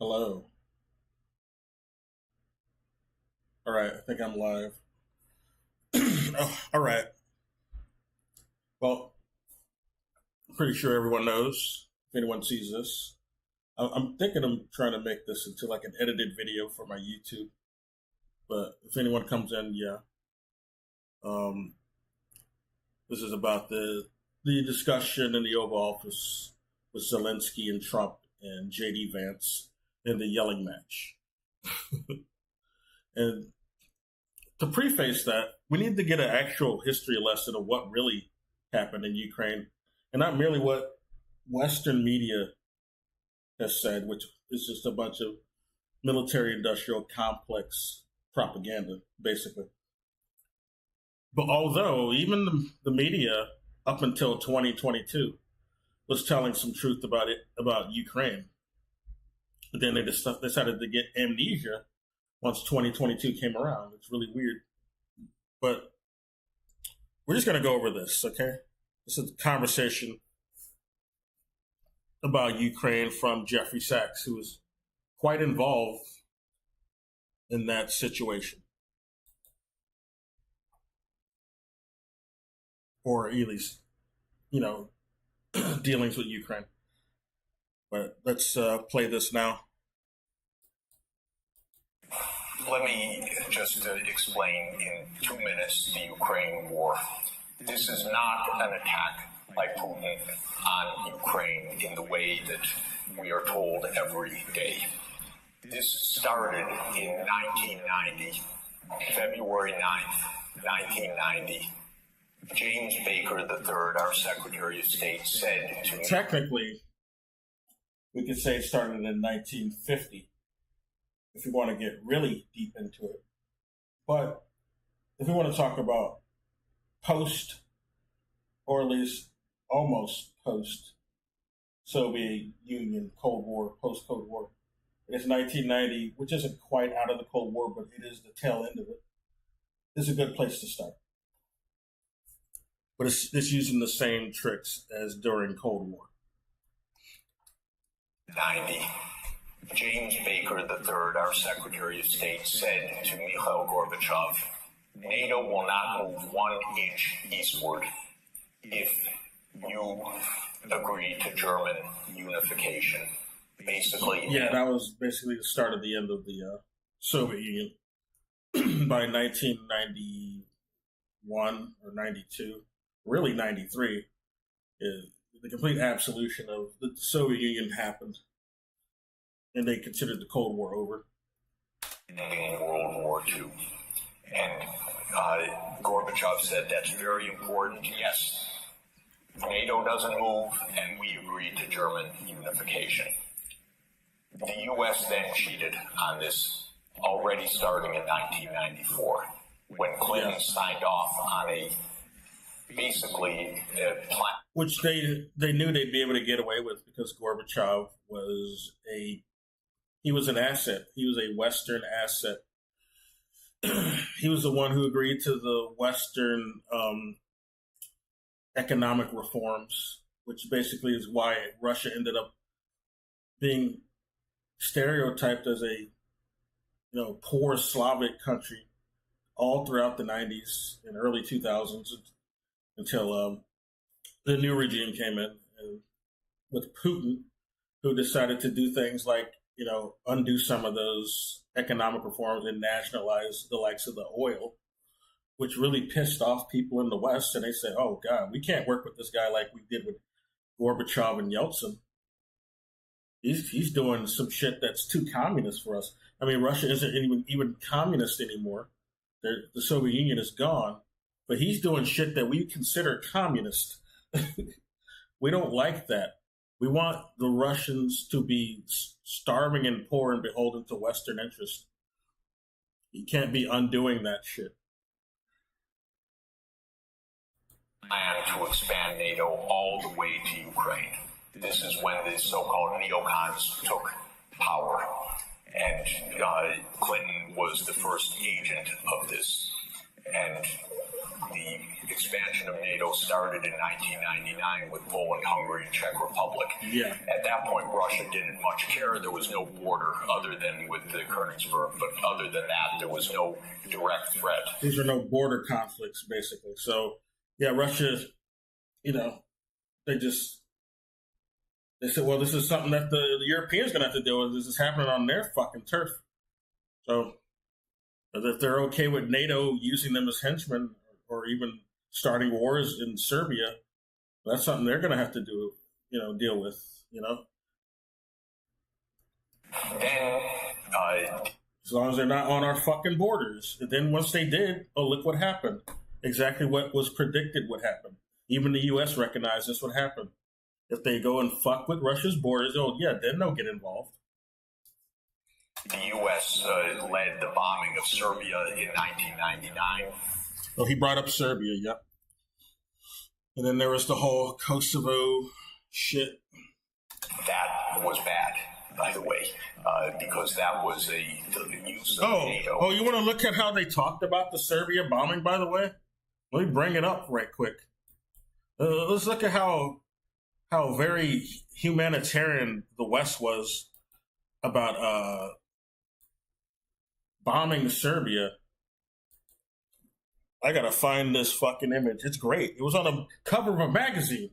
Hello. All right, I think I'm live. Oh, all right. Well, I'm pretty sure everyone knows if anyone sees this. I'm thinking I'm trying to make this into like an edited video for my YouTube. But if anyone comes in, yeah. Um, this is about the discussion in the Oval Office with Zelensky and Trump and JD Vance in the yelling match. And to preface that, we need to get an actual history lesson of what really happened in Ukraine, and not merely what Western media has said, which is just a bunch of military industrial complex propaganda, basically. But although even the media up until 2022 was telling some truth about Ukraine, but then they decided to get amnesia once 2022 came around. It's really weird. But we're just going to go over this, okay? This is a conversation about Ukraine from Jeffrey Sachs, who was quite involved in that situation, or at least, you know, dealings with Ukraine. But let's play this now. Let me just explain in 2 minutes the Ukraine war. This is not an attack by Putin on Ukraine in the way that we are told every day. This started in 1990, February 9th, 1990. James Baker III, our Secretary of State, said to me... Technically, we could say it started in 1950, if we want to get really deep into it. But if we want to talk about post, or at least almost post Soviet Union, Cold War, post Cold War, it's 1990, which isn't quite out of the Cold War, but it is the tail end of it. This is a good place to start. But it's using the same tricks as during Cold War. 90. James Baker III, our Secretary of State, said to Mikhail Gorbachev, NATO will not move 1 inch eastward if you agree to German unification. Basically... Yeah, that was basically the start of the end of the Soviet Union. By 1991 or 92, really 93, the complete absolution of the Soviet Union happened. And they considered the Cold War over. In World War II. And Gorbachev said that's very important. Yes, NATO doesn't move, and we agree to German unification. The U.S. then cheated on this, already starting in 1994, when Clinton signed off on basically a plan. Which they knew they'd be able to get away with because Gorbachev was he was an asset. He was a Western asset. He was the one who agreed to the Western economic reforms, which basically is why Russia ended up being stereotyped as a poor Slavic country all throughout the 90s and early 2000s until the new regime came in with Putin, who decided to do things like undo some of those economic reforms and nationalize the likes of the oil, which really pissed off people in the West. And they said, oh, God, we can't work with this guy like we did with Gorbachev and Yeltsin. He's doing some shit that's too communist for us. I mean, Russia isn't even communist anymore. The Soviet Union is gone. But he's doing shit that we consider communist. We don't like that. We want the Russians to be starving and poor and beholden to Western interests. You can't be undoing that shit. Plan to expand NATO all the way to Ukraine. This is when the so-called neocons took power, and Clinton was the first agent of this. And the expansion of NATO started in 1999 with Poland, Hungary, and Czech Republic. Yeah. At that point, Russia didn't much care. There was no border other than with the Königsberg, but other than that, there was no direct threat. These are no border conflicts, basically. So, yeah, Russia, they said, well, this is something that the Europeans are going to have to deal with. This is happening on their fucking turf. So, if they're okay with NATO using them as henchmen or even starting wars in Serbia, that's something they're going to have to do, deal with, Then, as long as they're not on our fucking borders. And then once they did, oh, look what happened. Exactly what was predicted would happen. Even the U.S. recognized this would happen. If they go and fuck with Russia's borders, oh, yeah, then they'll get involved. The U.S. led the bombing of Serbia in 1999. Oh, he brought up Serbia, yep. And then there was the whole Kosovo shit. That was bad, by the way, because that was the use of NATO. Oh, you want to look at how they talked about the Serbia bombing, by the way? Let me bring it up right quick. Let's look at how very humanitarian the West was about bombing Serbia. I gotta find this fucking image. It's great. It was on the cover of a magazine.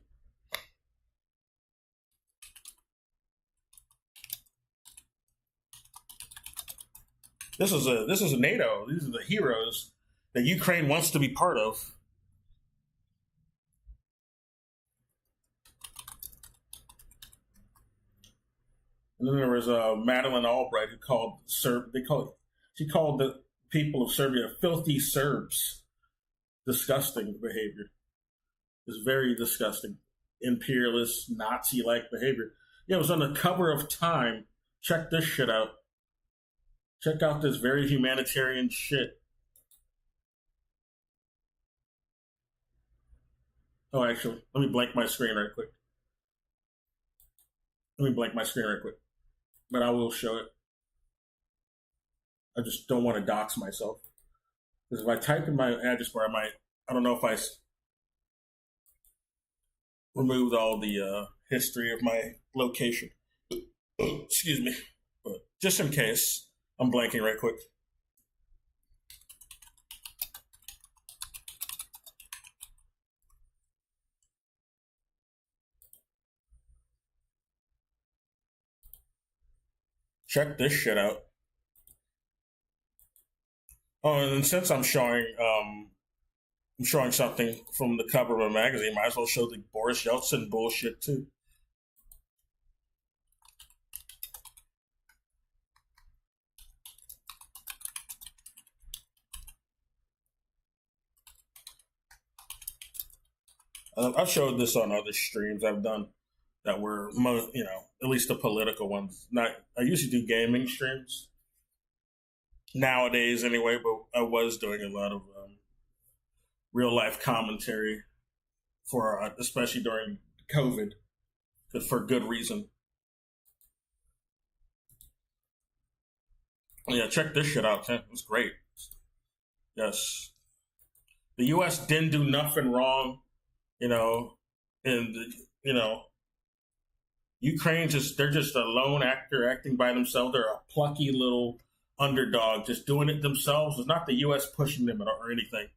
This is a NATO. These are the heroes that Ukraine wants to be part of. And then there was Madeleine Albright who called she called the people of Serbia filthy Serbs. Disgusting behavior. It's very disgusting. Imperialist, Nazi-like behavior. Yeah, it was on the cover of Time. Check this shit out. Check out this very humanitarian shit. Oh, actually, let me blank my screen right quick. But I will show it. I just don't want to dox myself. Because if I type in my address bar, I don't know if I removed all the history of my location. Excuse me. But just in case, I'm blanking right quick. Check this shit out. Oh, and since I'm showing something from the cover of a magazine, might as well show the Boris Yeltsin bullshit too. I've showed this on other streams I've done that were, at least the political ones. I usually do gaming streams. Nowadays, anyway, but I was doing a lot of real life commentary especially during COVID, for good reason. Yeah, check this shit out. It's great. Yes, the U.S. didn't do nothing wrong, and Ukraine they're just a lone actor acting by themselves. They're a plucky little underdog, just doing it themselves. It's not the U.S. pushing them or anything.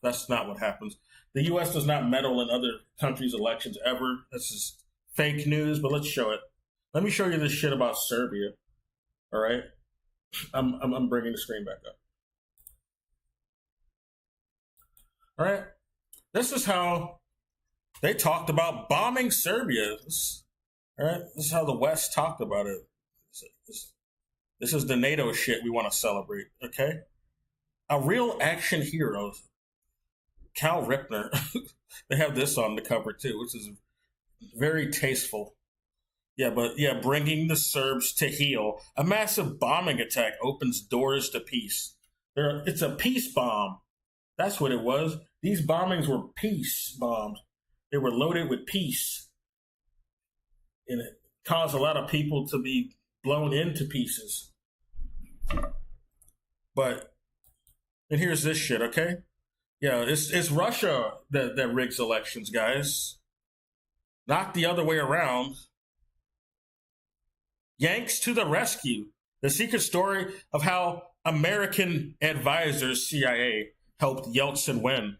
That's not what happens. The U.S. does not meddle in other countries' elections ever. This is fake news, but let's show it. Let me show you this shit about Serbia. All right, I'm bringing the screen back up. All right, this is how they talked about bombing Serbia. All right, this is how the West talked about it. This is the NATO shit we want to celebrate, okay? A real action hero, Cal Ripner. They have this on the cover too, which is very tasteful. Yeah, bringing the Serbs to heel. A massive bombing attack opens doors to peace. It's a peace bomb. That's what it was. These bombings were peace bombs. They were loaded with peace. And it caused a lot of people to be blown into pieces. And here's this shit, okay? Yeah, it's Russia that rigs elections, guys. Not the other way around. Yanks to the rescue. The secret story of how American advisors, CIA, helped Yeltsin win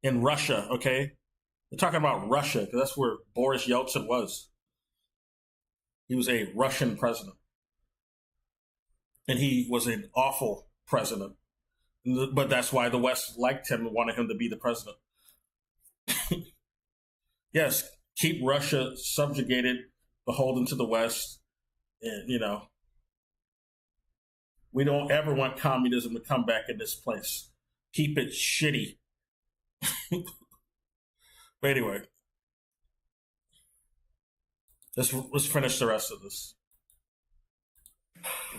in Russia, okay? We're talking about Russia because that's where Boris Yeltsin was. He was a Russian president. And he was an awful president. But that's why the West liked him and wanted him to be the president. Yes, keep Russia subjugated, beholden to the West. And, we don't ever want communism to come back in this place. Keep it shitty. But anyway, let's finish the rest of this.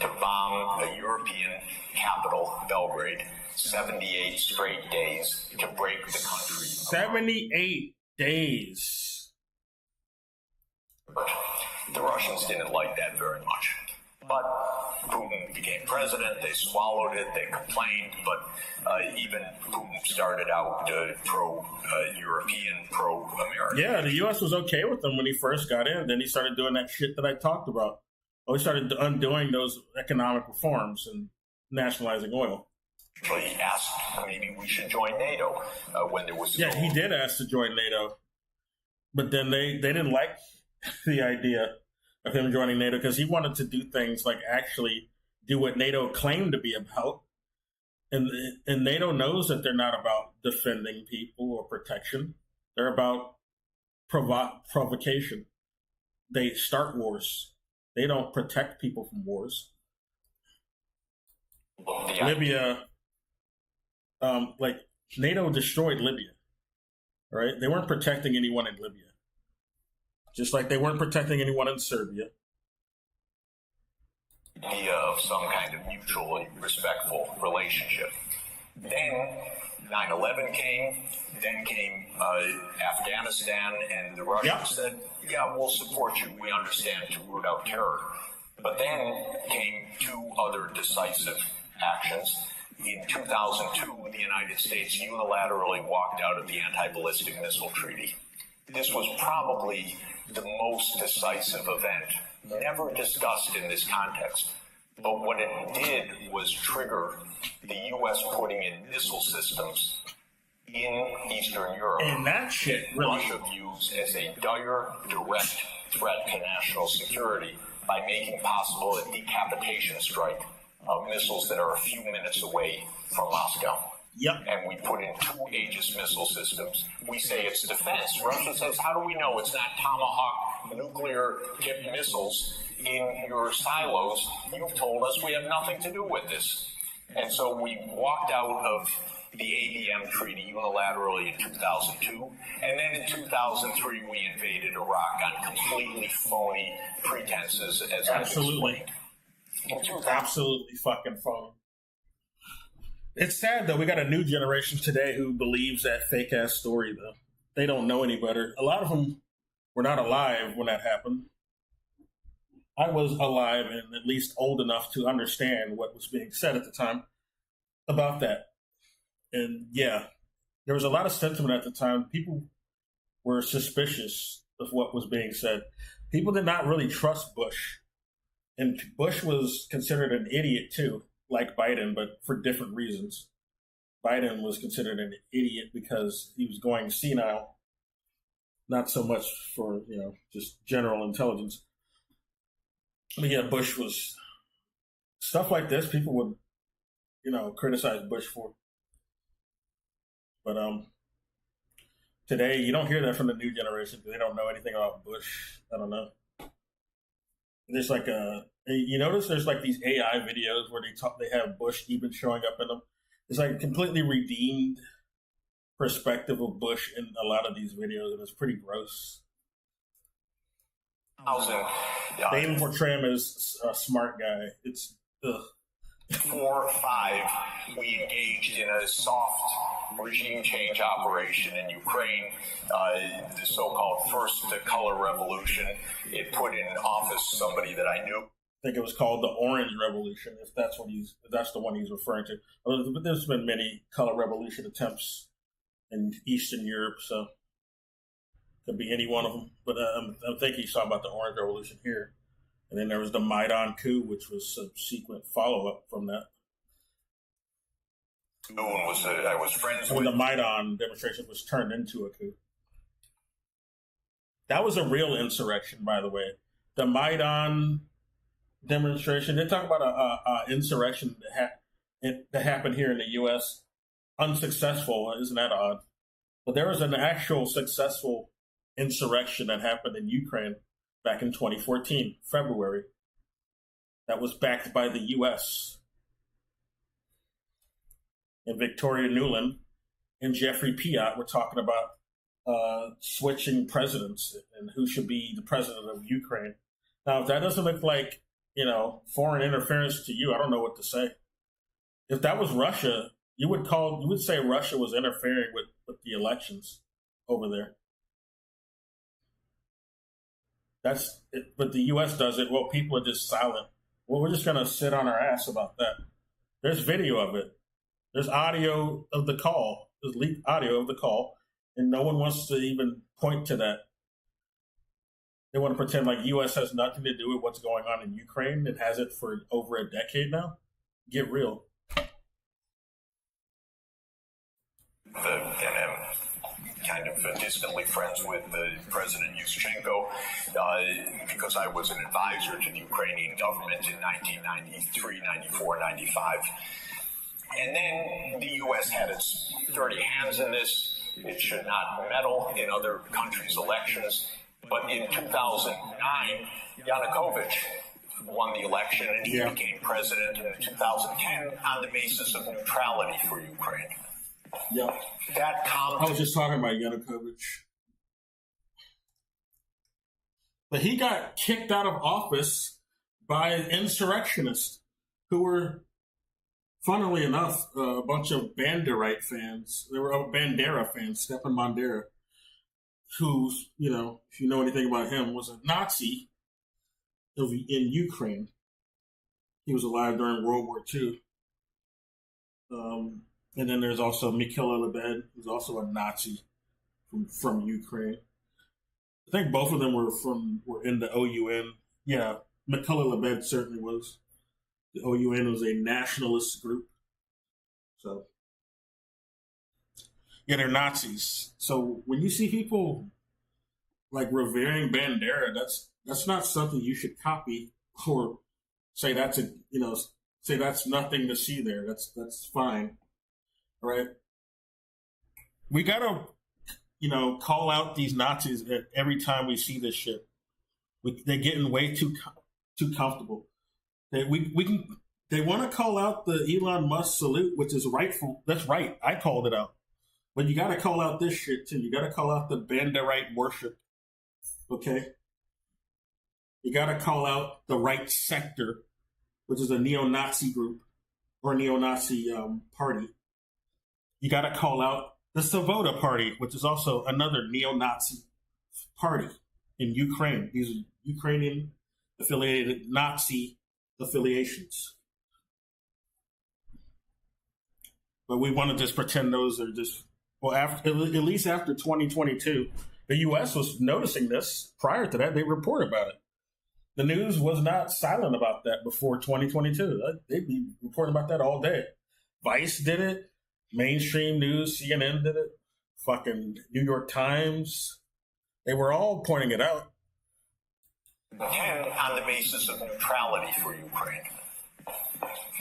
To bomb the European capital, Belgrade, 78 straight days to break the country. 78 days. The Russians didn't like that very much. But Putin became president, they swallowed it, they complained, but even Putin started out pro-European, pro-American. Yeah, the U.S. was okay with him when he first got in. Then he started doing that shit that I talked about. He started undoing those economic reforms and nationalizing oil. He asked maybe we should join NATO when there was... Yeah, he did ask to join NATO. But then they didn't like the idea of him joining NATO because he wanted to do things like actually do what NATO claimed to be about. And NATO knows that they're not about defending people or protection. They're about provocation. They start wars. They don't protect people from wars. Libya, NATO destroyed Libya, right? They weren't protecting anyone in Libya. Just like they weren't protecting anyone in Serbia. Idea of some kind of mutually respectful relationship. Then 9/11 came, then came Afghanistan, and the Russians said, yeah, we'll support you. We understand to root out terror. But then came two other decisive actions. In 2002, the United States unilaterally walked out of the Anti-Ballistic Missile Treaty. This was probably the most decisive event, never discussed in this context. But what it did was trigger the U.S. putting in missile systems in Eastern Europe. And that shit really... Russia views as a dire, direct threat to national security by making possible a decapitation strike of missiles that are a few minutes away from Moscow. Yep. And we put in two Aegis missile systems. We say it's defense. Russia says, how do we know it's not Tomahawk nuclear-tipped missiles in your silos? You've told us we have nothing to do with this. And so we walked out of the ABM treaty unilaterally in 2002. And then in 2003, we invaded Iraq on completely phony pretenses, as Absolutely. Absolutely fucking phony. It's sad, though. We got a new generation today who believes that fake-ass story, though. They don't know any better. A lot of them were not alive when that happened. I was alive and at least old enough to understand what was being said at the time about that. And, yeah, there was a lot of sentiment at the time. People were suspicious of what was being said. People did not really trust Bush. And Bush was considered an idiot, too. Like Biden, but for different reasons. Biden was considered an idiot because he was going senile, not so much for, just general intelligence. But yeah, Bush was stuff like this. People would, criticize Bush for. But today you don't hear that from the new generation because they don't know anything about Bush. I don't know. There's you notice there's these AI videos where they have Bush even showing up in them. It's like a completely redeemed perspective of Bush in a lot of these videos, and it's pretty gross. They even portray him as a smart guy. It's 4 or 5, we engaged in a soft regime change operation in Ukraine, the so-called First Color Revolution. It put in office somebody that I knew. think it was called the Orange Revolution, if that's the one he's referring to. But there's been many color revolution attempts in Eastern Europe, so could be any one of them. But I think he's talking about the Orange Revolution here. And then there was the Maidan coup, which was subsequent follow-up from that. I was friends when with. The Maidan demonstration was turned into a coup. That was a real insurrection, by the way. The Maidan demonstration, they talk about a insurrection that happened here in the U.S. Unsuccessful, isn't that odd? But there was an actual successful insurrection that happened in Ukraine back in 2014, February, that was backed by the U.S. And Victoria Nuland and Jeffrey Piat were talking about switching presidents and who should be the president of Ukraine. Now, if that doesn't look like, foreign interference to you, I don't know what to say. If that was Russia, you would say Russia was interfering with the elections over there. That's it, but the U.S. does it. Well, people are just silent. Well, we're just going to sit on our ass about that. There's video of it. There's audio of the call. There's leaked audio of the call, and no one wants to even point to that. They want to pretend like U.S. has nothing to do with what's going on in Ukraine. It has it for over a decade now. Get real. Kind of distantly friends with President Yushchenko because I was an advisor to the Ukrainian government in 1993, 94, 95. And then the U.S. had its dirty hands in this. It should not meddle in other countries' elections. But in 2009, Yanukovych won the election and he became president in 2010 on the basis of neutrality for Ukraine. Yeah. I was just talking about Yanukovych. But he got kicked out of office by insurrectionists who were, funnily enough, a bunch of Banderite fans. They were Bandera fans, Stepan Bandera, who, if you know anything about him, was a Nazi in Ukraine. He was alive during World War II. And then there's also Mikhail Lebed, who's also a Nazi from Ukraine. I think both of them were in the OUN. Yeah, Mikhail Lebed certainly was. The OUN was a nationalist group. So, yeah, they're Nazis. So when you see people like revering Bandera, that's not something you should copy or say say that's nothing to see there. That's fine. All right. We gotta, call out these Nazis every time we see this shit. They're getting way too comfortable. They want to call out the Elon Musk salute, which is rightful. That's right. I called it out. But you got to call out this shit too. You got to call out the Banderite worship. Okay. You got to call out the Right Sector, which is a neo-Nazi group or neo-Nazi party. You got to call out the Svoboda Party, which is also another neo-Nazi party in Ukraine. These are Ukrainian affiliated Nazi affiliations. But we want to just pretend those are just, at least after 2022, the U.S. was noticing this. Prior to that, they reported about it. The news was not silent about that before 2022. They'd be reporting about that all day. Vice did it. Mainstream news, CNN did it. Fucking New York Times. They were all pointing it out. And on the basis of neutrality for Ukraine.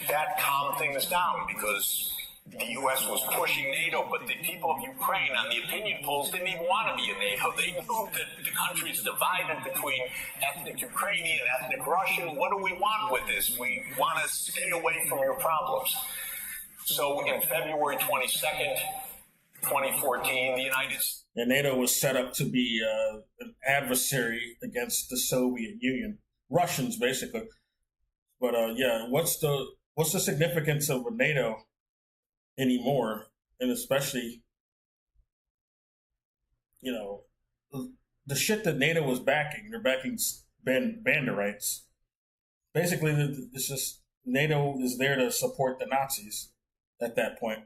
That calmed things down because the U.S. was pushing NATO, but the people of Ukraine on the opinion polls didn't even want to be in NATO. They knew that the country is divided between ethnic Ukrainian, ethnic Russian. What do we want with this? We want to stay away from your problems. So in February 22nd, 2014, the United States... And NATO was set up to be an adversary against the Soviet Union. Russians, basically. But what's the significance of NATO anymore? And especially, the shit that NATO was backing. They're backing Banderites. basically, it's just NATO is there to support the Nazis at that point,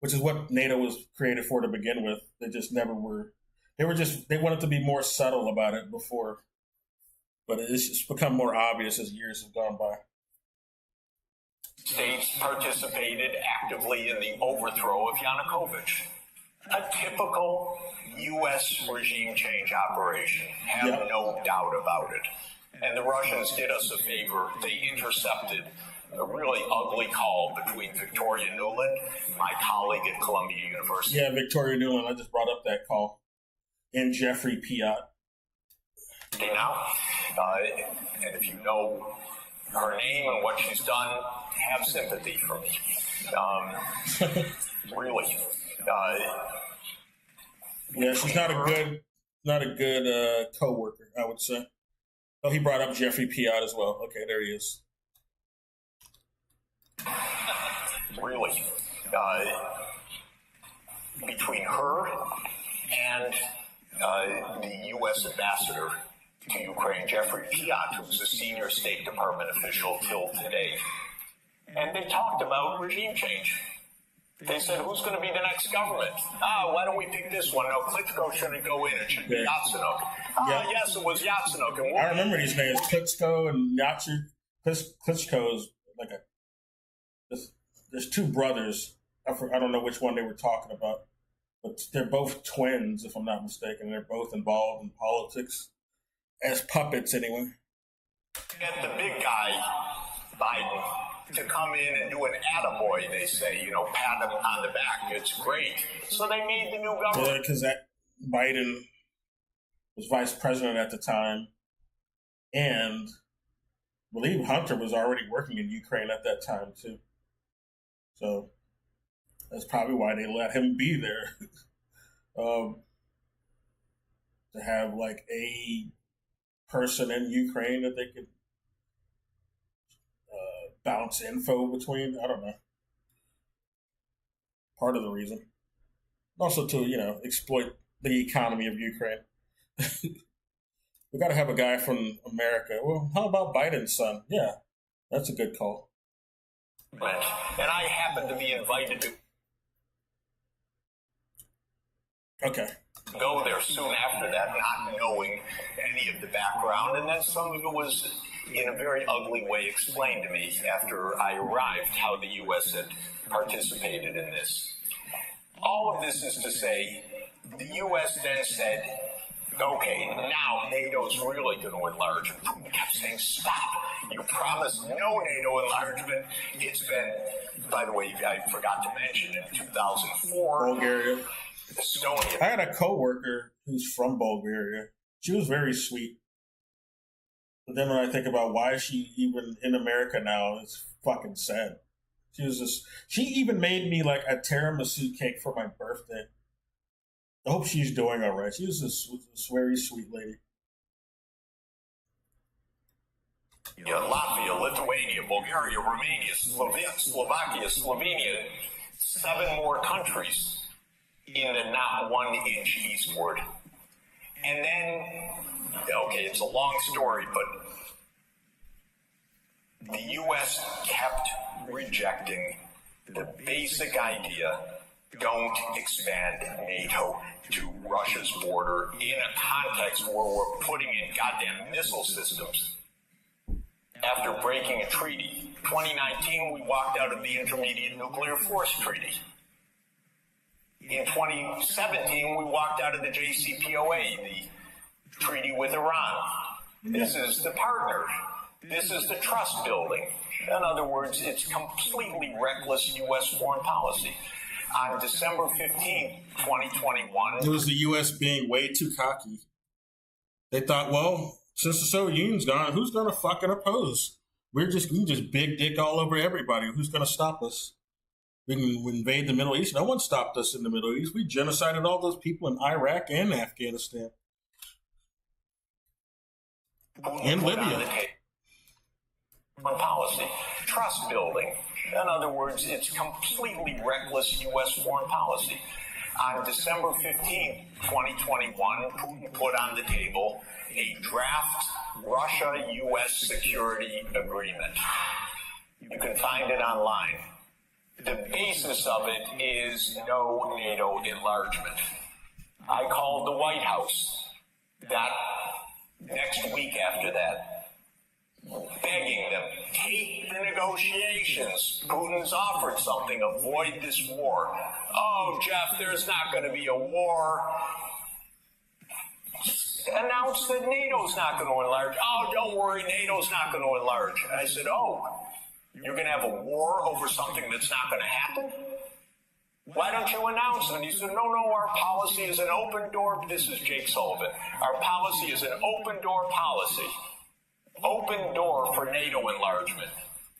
which is what NATO was created for to begin with. They just never were. They wanted to be more subtle about it before, but it's just become more obvious as years have gone by. States participated actively in the overthrow of Yanukovych. A typical U.S. regime change operation, have no doubt about it. And the Russians did us a favor. They intercepted a really ugly call between Victoria Nuland, my colleague at Columbia University. Yeah, Victoria Nuland. I just brought up that call. And Jeffrey Piat. Okay, now, and if you know her name and what she's done, have sympathy for me. Really. Yeah, she's not a good co-worker, I would say. Oh, he brought up Jeffrey Piat as well. Okay, there he is. Really. Between her and the U.S. ambassador to Ukraine, Jeffrey Piat, who's a senior State Department official till today. And they talked about regime change. They said, who's going to be the next government? Why don't we pick this one? No, Klitschko shouldn't go in. It should be Yatsenyuk. Yes, it was Yatsenyuk. And I remember these names, Klitschko and Yatsenyuk. Klitschko is like there's two brothers. I don't know which one they were talking about, but they're both twins, if I'm not mistaken. They're both involved in politics as puppets, anyway. Get the big guy, Biden, to come in and do an attaboy, they say, pat him on the back. It's great. So they made the new government. Yeah, because Biden was vice president at the time, and I believe Hunter was already working in Ukraine at that time, too. So that's probably why they let him be there. To have like a person in Ukraine that they could bounce info between. I don't know. Part of the reason. Also to, exploit the economy of Ukraine. We got to have a guy from America. Well, how about Biden's son? Yeah, that's a good call. And I happened to be invited to go there soon after that, not knowing any of the background. And then some of it was, in a very ugly way, explained to me after I arrived how the U.S. had participated in this. All of this is to say, the U.S. then said, okay, now NATO's really going to enlarge. And Putin kept saying, stop. You promised no NATO enlargement. It's been, by the way, I forgot to mention, in 2004, Bulgaria. Estonia. I had a coworker who's from Bulgaria. She was very sweet. But then when I think about why is she even in America now, it's fucking sad. She even made me like a tiramisu cake for my birthday. I hope she's doing all right. She was a very sweet lady. Latvia, Lithuania, Bulgaria, Romania, Slovakia, Slovenia, 7 more countries in the not 1 inch eastward. And then, okay, it's a long story, but the U.S. kept rejecting the basic idea, don't expand NATO to Russia's border in a context where we're putting in goddamn missile systems. After breaking a treaty, 2019, we walked out of the Intermediate Nuclear Force Treaty. In 2017, we walked out of the JCPOA, the treaty with Iran. This is the partner. This is the trust building. In other words, it's completely reckless U.S. foreign policy. On December 15, 2021... It was the U.S. being way too cocky. They thought, well, since the Soviet Union's gone, who's going to fucking oppose? We just big dick all over everybody. Who's going to stop us? We can invade the Middle East. No one stopped us in the Middle East. We genocided all those people in Iraq and Afghanistan. And Libya. Policy. Trust building. In other words, it's completely reckless U.S. foreign policy. On December 15, 2021, Putin put on the table a draft Russia-U.S. Security Agreement. You can find it online. The basis of it is no NATO enlargement. I called the White House that next week after that, begging them, take the negotiations. Putin's offered something, avoid this war. Oh, Jeff, there's not going to be a war. Announce that NATO's not going to enlarge. Oh, don't worry, NATO's not going to enlarge. I said, oh, you're going to have a war over something that's not going to happen? Why don't you announce it? And he said, no, our policy is an open door. This is Jake Sullivan. Our policy is an open door policy. Open door for NATO enlargement.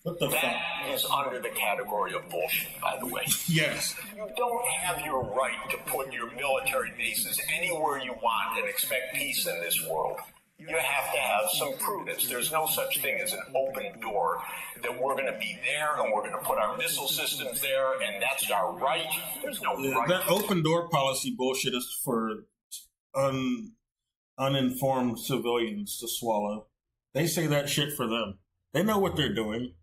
What the fuck? That is under the category of bullshit, by the way. Yes. You don't have your right to put your military bases anywhere you want and expect peace in this world. You have to have some prudence. There's no such thing as an open door that we're going to be there and we're going to put our missile systems there and that's our right. There's no right. That open door policy bullshit is for uninformed civilians to swallow. They say that shit for them. They know what they're doing.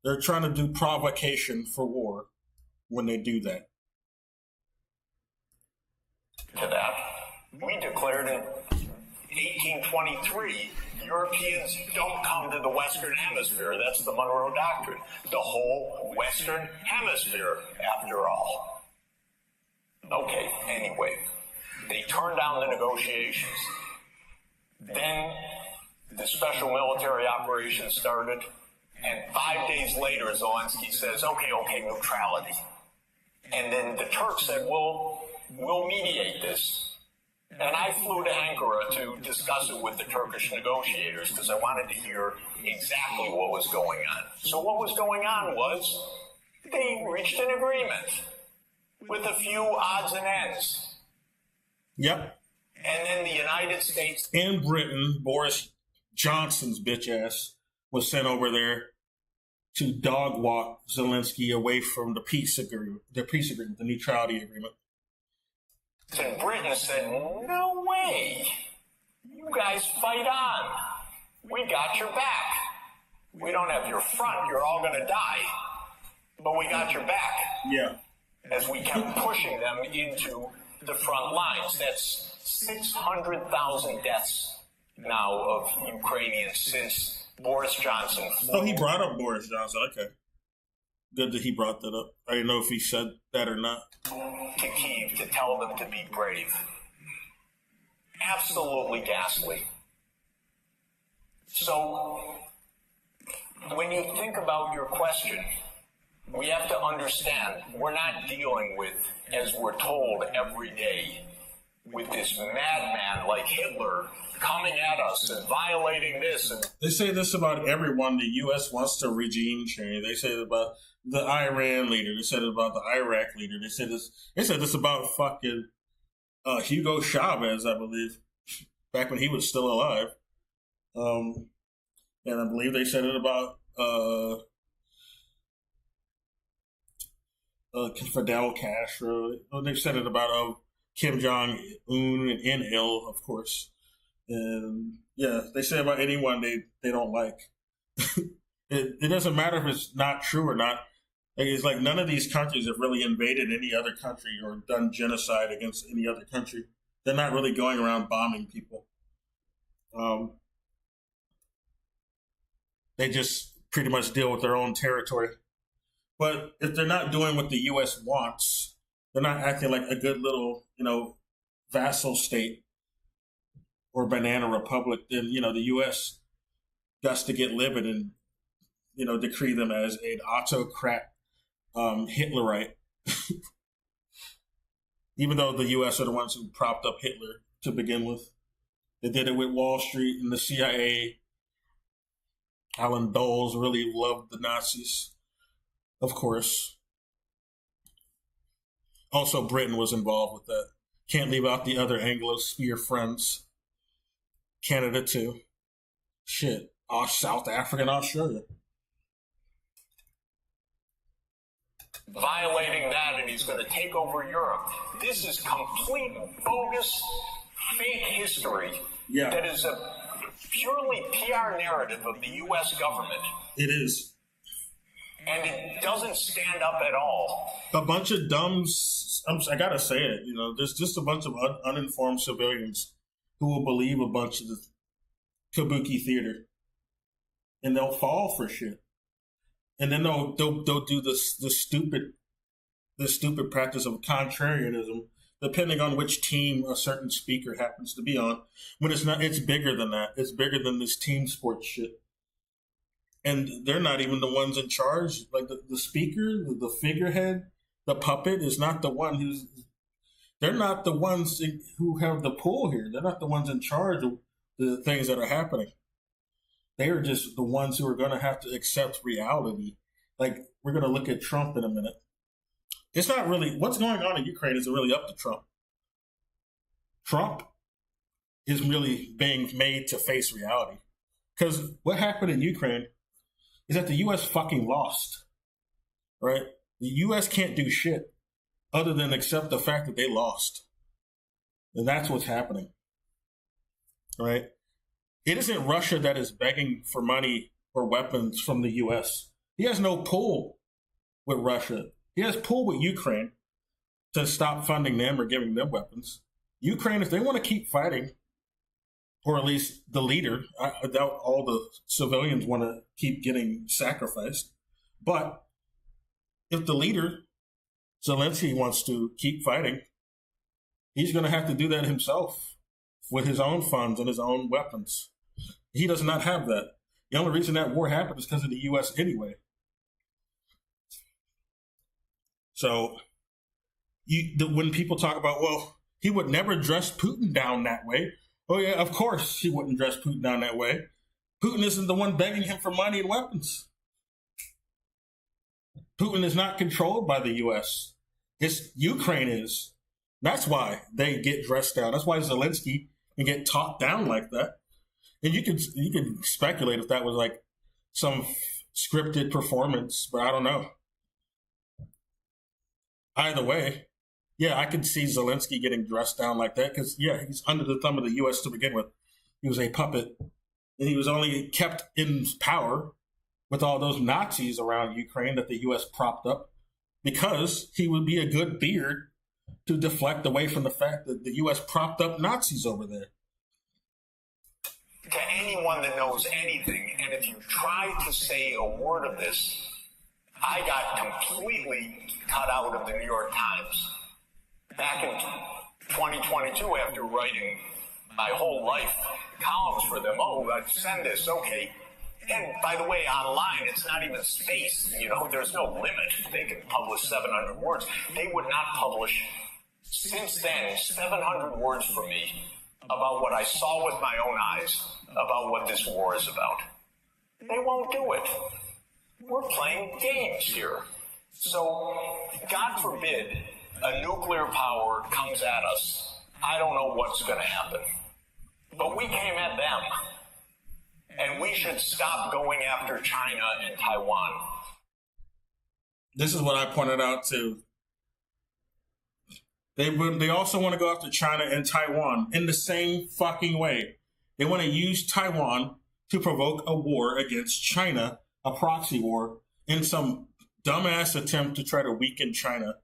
They're trying to do provocation for war when they do that. To that, we declared in 1823, Europeans don't come to the Western Hemisphere. That's the Monroe Doctrine. The whole Western Hemisphere, after all. Okay, anyway, they turned down the negotiations. Then the special military operation started, and 5 days later, Zelensky says, okay, neutrality. And then the Turks said, we'll mediate this. And I flew to Ankara to discuss it with the Turkish negotiators because I wanted to hear exactly what was going on. So what was going on was they reached an agreement with a few odds and ends. Yep. And then the United States and Britain, Boris Johnson's bitch ass, was sent over there to dog walk Zelensky away from the peace agreement, the neutrality agreement. And Britain said, no way. You guys fight on. We got your back. We don't have your front. You're all going to die. But we got your back. Yeah. As we kept pushing them into the front lines. That's 600,000 deaths now of Ukrainians since Boris Johnson. Oh, he brought up Boris Johnson. Okay. Good that he brought that up. I didn't know if he said that or not. To Kyiv to tell them to be brave. Absolutely ghastly. So, when you think about your question, we have to understand we're not dealing with, as we're told every day, with this madman like Hitler coming at us and violating this. And they say this about everyone. The U.S. wants to regime change. They say it about the Iran leader. They said it about the Iraq leader. They said this about fucking Hugo Chavez, I believe, back when he was still alive. And I believe they said it about Fidel Castro. They've said it about Kim Jong-un and Il, of course. And yeah, they say about anyone they don't like. It doesn't matter if it's not true or not. It's like none of these countries have really invaded any other country or done genocide against any other country. They're not really going around bombing people. They just pretty much deal with their own territory. But if they're not doing what the U.S. wants, they're not acting like a good little, vassal state or banana republic, then, the U.S. got to get livid and, decree them as an autocrat Hitlerite. Even though the U.S. are the ones who propped up Hitler to begin with. They did it with Wall Street and the CIA. Alan Dulles really loved the Nazis, of course. Also, Britain was involved with that. Can't leave out the other Anglosphere friends. Canada, too. Shit. South Africa and Australia. Violating that, and he's going to take over Europe. This is complete bogus, fake history. Yeah. That is a purely PR narrative of the U.S. government. It is. And it doesn't stand up at all. A bunch of dumbs, I gotta say it, there's just a bunch of uninformed civilians who will believe a bunch of the kabuki theater. And they'll fall for shit. And then they'll do the stupid practice of contrarianism, depending on which team a certain speaker happens to be on. When it's bigger than that. It's bigger than this team sports shit. And they're not even the ones in charge. Like the speaker, the figurehead, the puppet is not the one they're not the ones who have the pull here. They're not the ones in charge of the things that are happening. They are just the ones who are going to have to accept reality. Like, we're going to look at Trump in a minute. It's not really, what's going on in Ukraine isn't really up to Trump. Trump is really being made to face reality. Because what happened in Ukraine is that the U.S. fucking lost, right? The U.S. can't do shit other than accept the fact that they lost. And that's what's happening, right? It isn't Russia that is begging for money or weapons from the U.S. He has no pull with Russia. He has pull with Ukraine to stop funding them or giving them weapons. Ukraine, if they want to keep fighting, or at least the leader, I doubt all the civilians want to keep getting sacrificed. But if the leader, Zelensky, wants to keep fighting, he's going to have to do that himself with his own funds and his own weapons. He does not have that. The only reason that war happened is because of the U.S. anyway. So when people talk about, well, he would never dress Putin down that way. Oh, yeah, of course he wouldn't dress Putin down that way. Putin isn't the one begging him for money and weapons. Putin is not controlled by the U.S. Ukraine is. That's why they get dressed down. That's why Zelensky can get talked down like that. And you can speculate if that was like some scripted performance, but I don't know. Either way, yeah, I could see Zelensky getting dressed down like that because, yeah, he's under the thumb of the U.S. to begin with. He was a puppet, and he was only kept in power with all those Nazis around Ukraine that the U.S. propped up because he would be a good beard to deflect away from the fact that the U.S. propped up Nazis over there. To anyone that knows anything, and if you try to say a word of this, I got completely cut out of the New York Times. Back in 2022, after writing my whole life columns for them, I'd send this, okay. And by the way, online, it's not even space. There's no limit. They can publish 700 words. They would not publish, since then, 700 words for me about what I saw with my own eyes, about what this war is about. They won't do it. We're playing games here. So, God forbid, a nuclear power comes at us. I don't know what's going to happen. But we came at them. And we should stop going after China and Taiwan. This is what I pointed out too. They also want to go after China and Taiwan in the same fucking way. They want to use Taiwan to provoke a war against China, a proxy war, in some dumbass attempt to try to weaken China,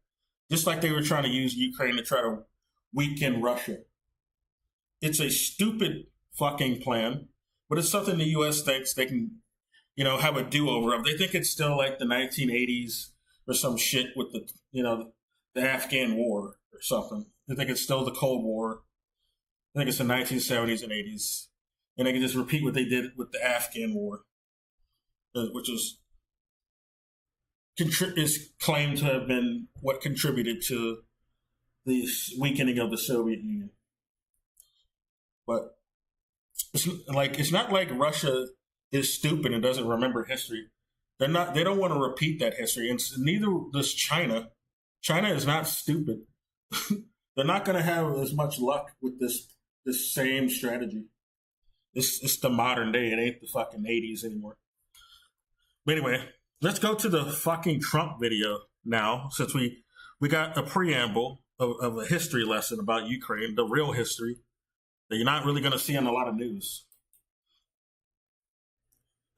just like they were trying to use Ukraine to try to weaken Russia. It's a stupid fucking plan, but it's something the U.S. thinks they can, have a do-over of. They think it's still like the 1980s or some shit with the Afghan war or something. They think it's still the Cold War. I think it's the 1970s and 80s. And they can just repeat what they did with the Afghan war, which is claimed to have been what contributed to the weakening of the Soviet Union. But it's not like Russia is stupid and doesn't remember history. They don't want to repeat that history, and neither does China. China is not stupid. They're not going to have as much luck with this same strategy. It's the modern day. It ain't the fucking 80s anymore. But anyway, let's go to the fucking Trump video now, since we got a preamble of a history lesson about Ukraine, the real history that you're not really going to see on a lot of news.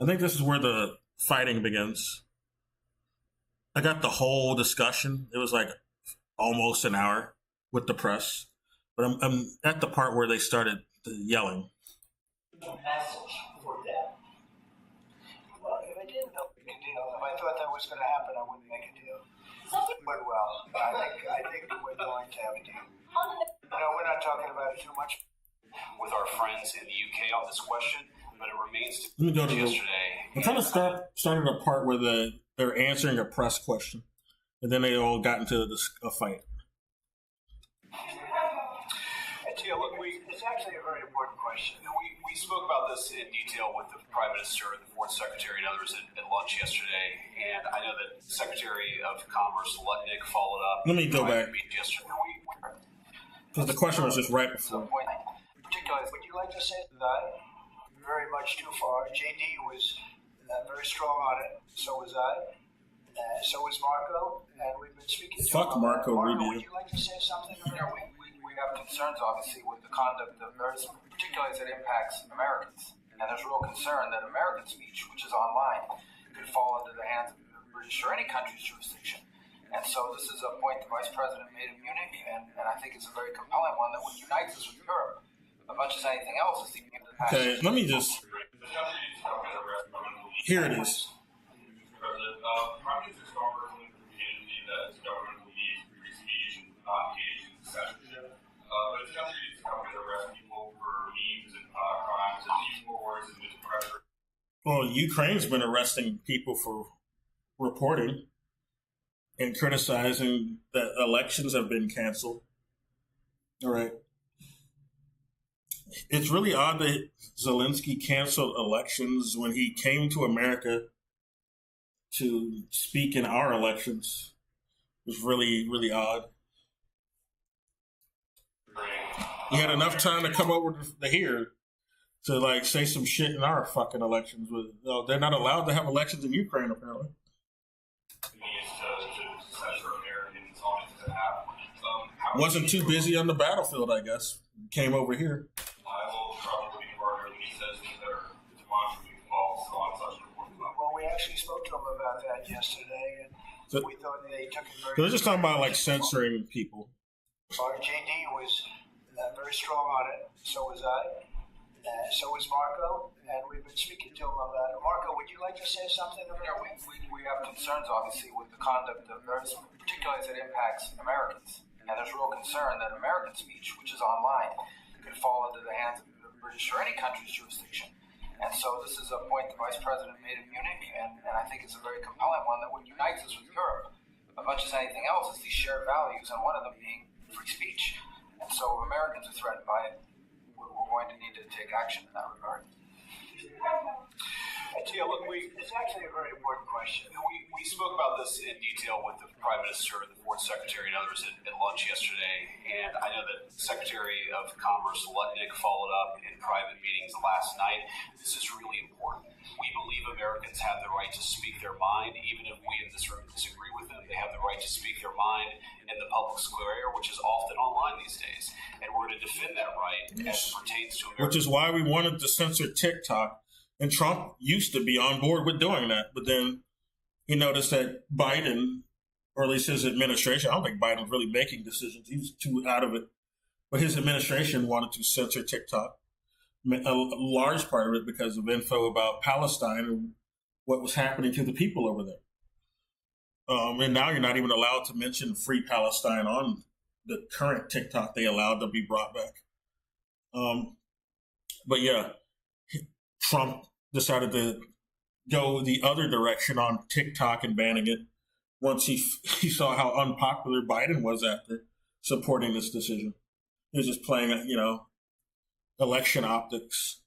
I think this is where the fighting begins. I got the whole discussion. It was like almost an hour with the press, but I'm at the part where they started yelling. Message for them. Well, if I didn't make a deal, if I thought that was going to happen, I wouldn't make a deal. But well, I think we're going to have a deal. We're not talking about it too much with our friends in the UK on this question, but it remains to Let me go to yesterday. I'm trying to started a part where they're answering a press question, and then they all got into a fight. Yeah, look, it's actually a very important question. We spoke about this in detail with the Prime Minister, the Foreign Secretary, and others at lunch yesterday, and I know that Secretary of Commerce Lutnick followed up. Let me go back. Yesterday. Because the question was just right before. Particularly, would you like to say that? Very much too far. JD was very strong on it. So was I. So was Marco. And we've been speaking to Fuck Marco Rubio. Would you like to say something? We have concerns, obviously, with the conduct of theirs, particularly as it impacts Americans. And there's real concern that American speech, which is online, could fall into the hands of the British or any country's jurisdiction. And so this is a point the Vice President made in Munich, and I think it's a very compelling one that would unite us with Europe as much as anything else. Is the Okay, let me just... Here it is. Well, Ukraine's been arresting people for reporting and criticizing that elections have been canceled. All right. It's really odd that Zelensky canceled elections when he came to America to speak in our elections. It was really, really odd. He had enough time to come over to here to like say some shit in our fucking elections. They're not allowed to have elections in Ukraine, apparently. Wasn't too busy on the battlefield, I guess. Came over here. Well, we actually spoke to him about that yesterday, and we thought they took it very. They're just talking about like censoring people. JD was very strong on it. So was I. So was Marco, and we've been speaking to him about it. Marco, would you like to say something about it? We have concerns, obviously, with the conduct of theirs, particularly as it impacts Americans. And there's real concern that American speech, which is online, could fall into the hands of the British or any country's jurisdiction. And so this is a point the Vice President made in Munich, and I think it's a very compelling one that would unite us with Europe as much as anything else, is these shared values, and one of them being free speech. And so if Americans are threatened by it, we're going to need to take action in that regard. Yeah, look, it's actually a very important question. We spoke about this in detail with the Prime Minister, the Foreign Secretary, and others at lunch yesterday, and I know that Secretary of Commerce Lutnick followed up in private meetings last night. This is really important. We believe Americans have the right to speak their mind, even if we in this room disagree with them. They have the right to speak their mind in the public square, which is often online these days, and we're going to defend that right as it pertains to Americans. Which is why we wanted to censor TikTok. And Trump used to be on board with doing that. But then he noticed that Biden, or at least his administration, I don't think Biden's really making decisions. He was too out of it. But his administration wanted to censor TikTok. A large part of it because of info about Palestine and what was happening to the people over there. And now you're not even allowed to mention Free Palestine on the current TikTok they allowed to be brought back. But yeah, Trump decided to go the other direction on TikTok and banning it once he saw how unpopular Biden was after supporting this decision. He was just playing, election optics.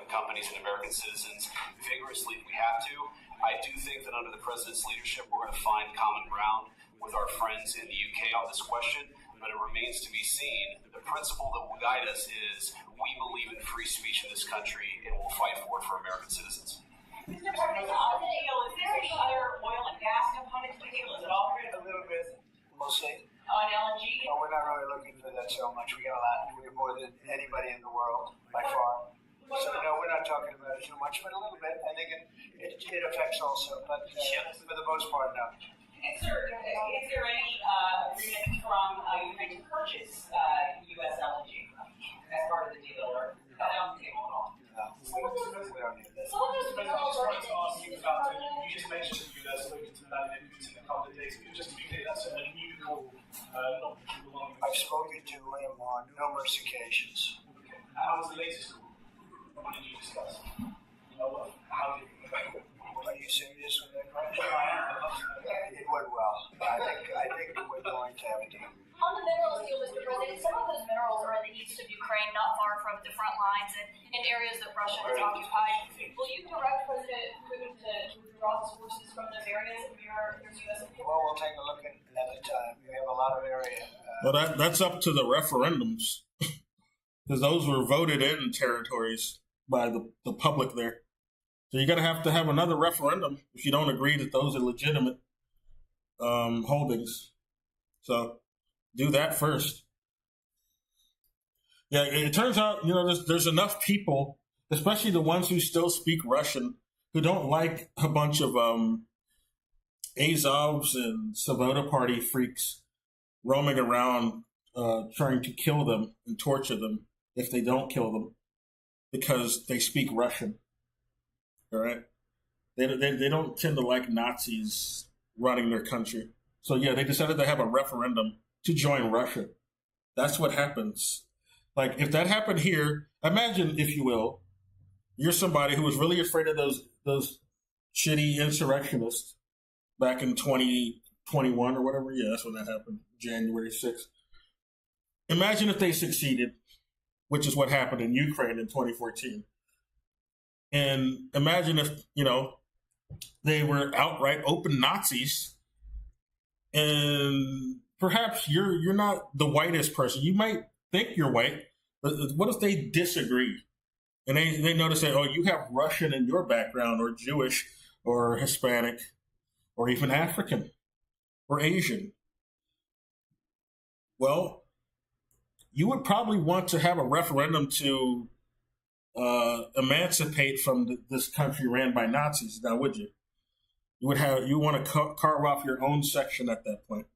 Companies and American citizens vigorously if we have to. I do think that under the president's leadership, we're going to find common ground with our friends in the UK on this question, but it remains to be seen. The principle that will guide us is we believe in free speech in this country and we'll fight for it for American citizens. Mr. President, on the deal, is there any other oil and gas component to the deal? Is it all A little bit, we'll see. on LNG? No, we're not really looking for that so much. We got a lot. We're more than anybody in the world, by far. So, no, we're not talking about it too much, but a little bit. I think it affects also, but for the most part, no. Is there any agreement from Ukraine to purchase U.S. LNG as part of the deal, or is that on the table at all? No, we don't need that. Some of those minerals are ask you about you to mention you guys spoken to that in a couple of days. Just to be clear, that's a new call, not the one. I've spoken to him on numerous occasions. How was the latest call? What did you discuss? How did Are you serious with that question? It went well. I think we're going to have a deal. On the minerals deal, Mr. President, some of those minerals are in the east of Ukraine, not far from the front lines and in areas that Russia has occupied. Will you direct President Putin to withdraw his forces from those areas if there's U.S. opinion? Well, we'll take a look at the time. We have a lot of area. Well, that's up to the referendums, because those were voted in territories by the public there. So you're going to have another referendum if you don't agree that those are legitimate holdings. So do that first. Yeah, it turns out, there's enough people, especially the ones who still speak Russian, who don't like a bunch of Azovs and Svoboda Party freaks roaming around trying to kill them and torture them if they don't kill them because they speak Russian. All right? They don't tend to like Nazis running their country. So, yeah, they decided to have a referendum to join Russia. That's what happens. Like, if that happened here, imagine, if you will, you're somebody who was really afraid of those shitty insurrectionists back in 2021 or whatever. Yeah, that's when that happened, January 6th. Imagine if they succeeded, which is what happened in Ukraine in 2014. And imagine if, they were outright open Nazis, and perhaps you're not the whitest person. You might think you're white, but what if they disagree? And they notice that, you have Russian in your background, or Jewish, or Hispanic, or even African, or Asian. Well, you would probably want to have a referendum to emancipate from this country ran by Nazis, now would you? You want to carve off your own section at that point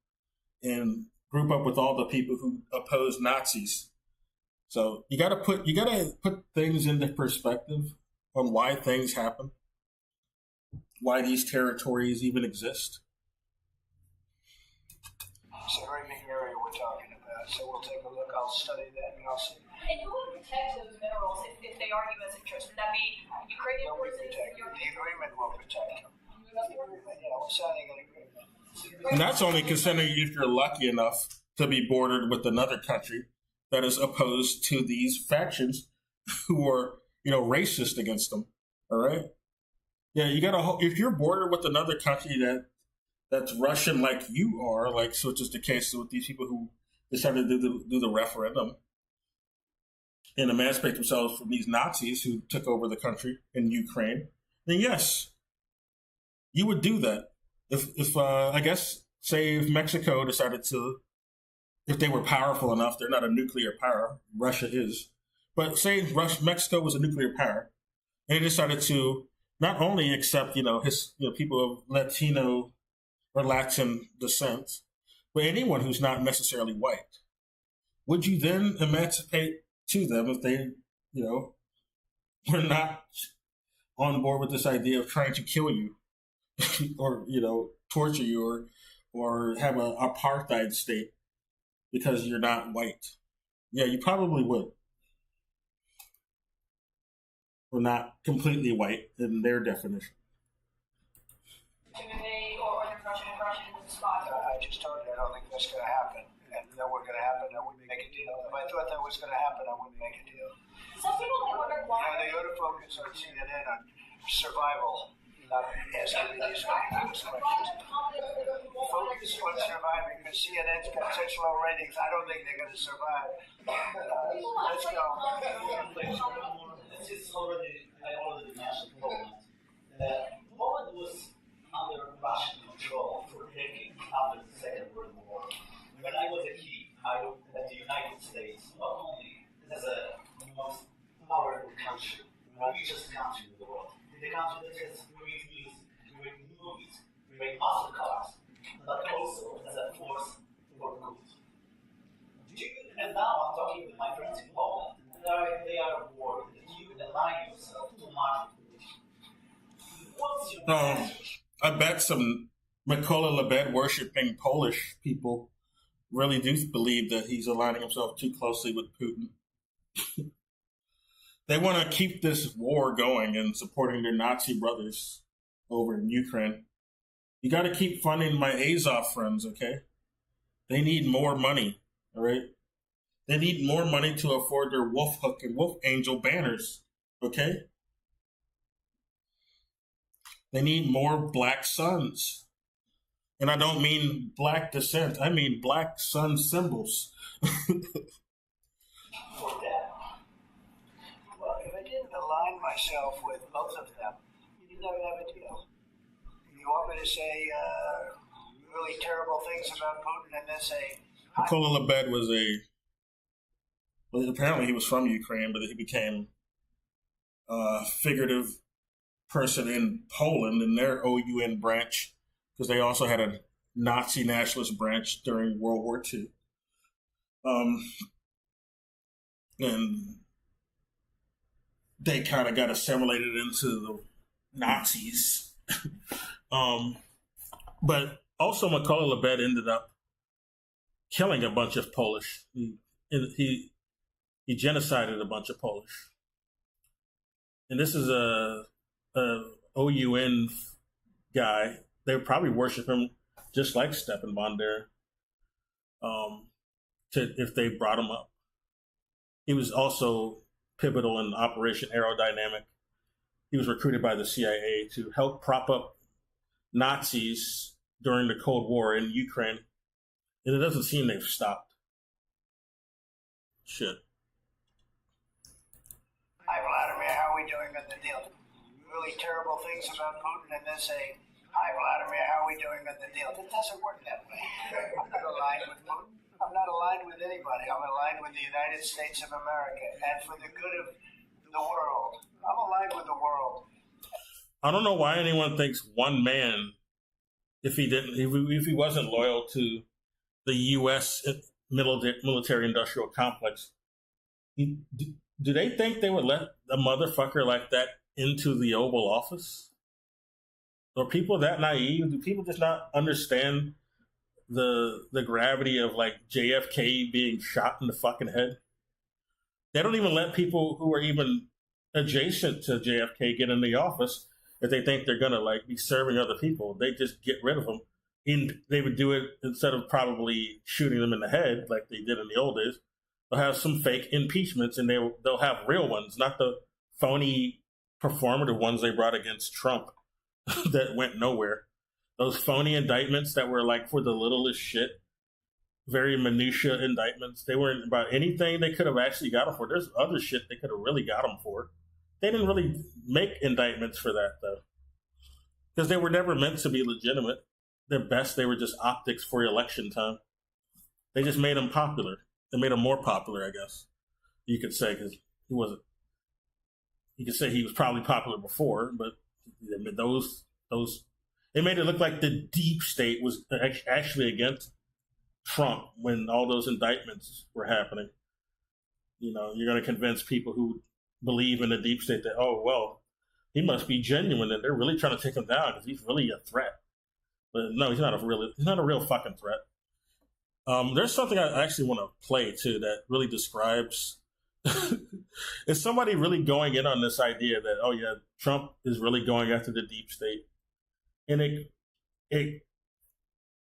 and group up with all the people who oppose Nazis. So you got to put things into perspective on why things happen, why these territories even exist. It's a very big area we're talking about, so we'll take a look. I'll study that and I'll see. And who would protect those minerals if they are U.S. interests? Would that be Ukrainian forces? The agreement will protect them. We're signing an agreement. And that's only considering if you're lucky enough to be bordered with another country that is opposed to these factions who are, racist against them. All right? Yeah, if you're bordered with another country that's Russian like you are, which is the case with these people who decided to do the referendum and emancipate themselves from these Nazis who took over the country in Ukraine, then yes, you would do that. If I guess, say, if Mexico decided to, if they were powerful enough, they're not a nuclear power, Russia is, but say Mexico was a nuclear power, and they decided to not only accept, people of Latino or Latin descent, but anyone who's not necessarily white, would you then emancipate to them if they, were not on board with this idea of trying to kill you or, torture you or have an apartheid state because you're not white? Yeah, you probably would. Or not completely white in their definition. I just told you I don't think that's going to happen. And if that were going to happen, I wouldn't make a deal. If I thought that was going to happen, I wouldn't make a deal. Some people might wonder why. They ought to focus on CNN on survival, not asking me these questions. Focus on surviving, because CNN's got such low ratings. I don't think they're going to survive. Let's go. This is already mentioned Poland. Poland was under Russian control for decades after the Second World War. When I was a kid, I looked at the United States not only as a most powerful country, richest country in the world. The country that has great music, great movies, great muscle cars, but also as a force for good. And now I'm talking with my friends in Poland, and they are worried that you align yourself too much with this. What's your message? I bet some Mykola Lebed worshipping Polish people really do believe that he's aligning himself too closely with Putin. They want to keep this war going and supporting their Nazi brothers over in Ukraine. You got to keep funding my Azov friends, okay? They need more money, all right? They need more money to afford their Wolf Hook and Wolf Angel banners, okay? They need more black suns. And I don't mean black descent. I mean black sun symbols. Well, if I didn't align myself with both of them, you'd never have a deal. You want me to say really terrible things about Putin and then say... Mykola Lebed was apparently he was from Ukraine, but he became a figurative person in Poland in their OUN branch, because they also had a Nazi nationalist branch during World War II. And they kind of got assimilated into the Nazis. But also Mykola Lebed ended up killing a bunch of Polish. He genocided a bunch of Polish. And this is a OUN guy. They would probably worship him just like Stepan Bandera, if they brought him up. He was also pivotal in Operation Aerodynamic. He was recruited by the CIA to help prop up Nazis during the Cold War in Ukraine. And it doesn't seem they've stopped. Shit. Hi, Vladimir, how are we doing on the deal? Really terrible things about Putin and then say, hi, Vladimir, how are we doing on the deal? It doesn't work that way. I'm not aligned with Putin. I'm not aligned with anybody. I'm aligned with the United States of America and for the good of the world. I'm aligned with the world. I don't know why anyone thinks one man, if he wasn't loyal to the U.S. military industrial complex, do they think they would let a motherfucker like that into the Oval Office? Are people that naive? Do people just not understand the gravity of like JFK being shot in the fucking head? They don't even let people who are even adjacent to JFK get in the office if they think they're gonna like be serving other people. They just get rid of them. They would do it instead of probably shooting them in the head like they did in the old days. They'll have some fake impeachments, and they'll have real ones, not the phony performative ones they brought against Trump that went nowhere. Those phony indictments that were like for the littlest shit, very minutia indictments. They weren't about anything they could have actually got them for. There's other shit they could have really got them for. They didn't really make indictments for that, though, because they were never meant to be legitimate. At best, they were just optics for election time. They just made him popular. They made him more popular, I guess you could say, because he wasn't. You could say he was probably popular before, but those it made it look like the deep state was actually against Trump when all those indictments were happening. You know, you're going to convince people who believe in the deep state that, oh, well, he must be genuine and they're really trying to take him down because he's really a threat. But no, he's not a real fucking threat. There's something I actually want to play too that really describes is somebody really going in on this idea that, oh yeah, Trump is really going after the deep state. And it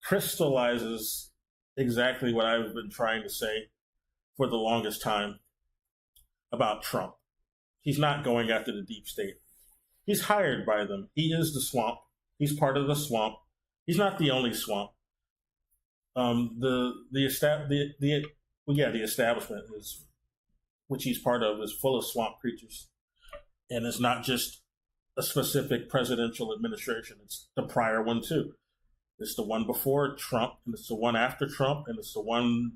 crystallizes exactly what I've been trying to say for the longest time about Trump. He's not going after the deep state. He's hired by them. He is the swamp. He's part of the swamp. He's not the only swamp. The establishment is, which he's part of, is full of swamp creatures, and it's not just a specific presidential administration. It's the prior one too. It's the one before Trump, and it's the one after Trump, and it's the one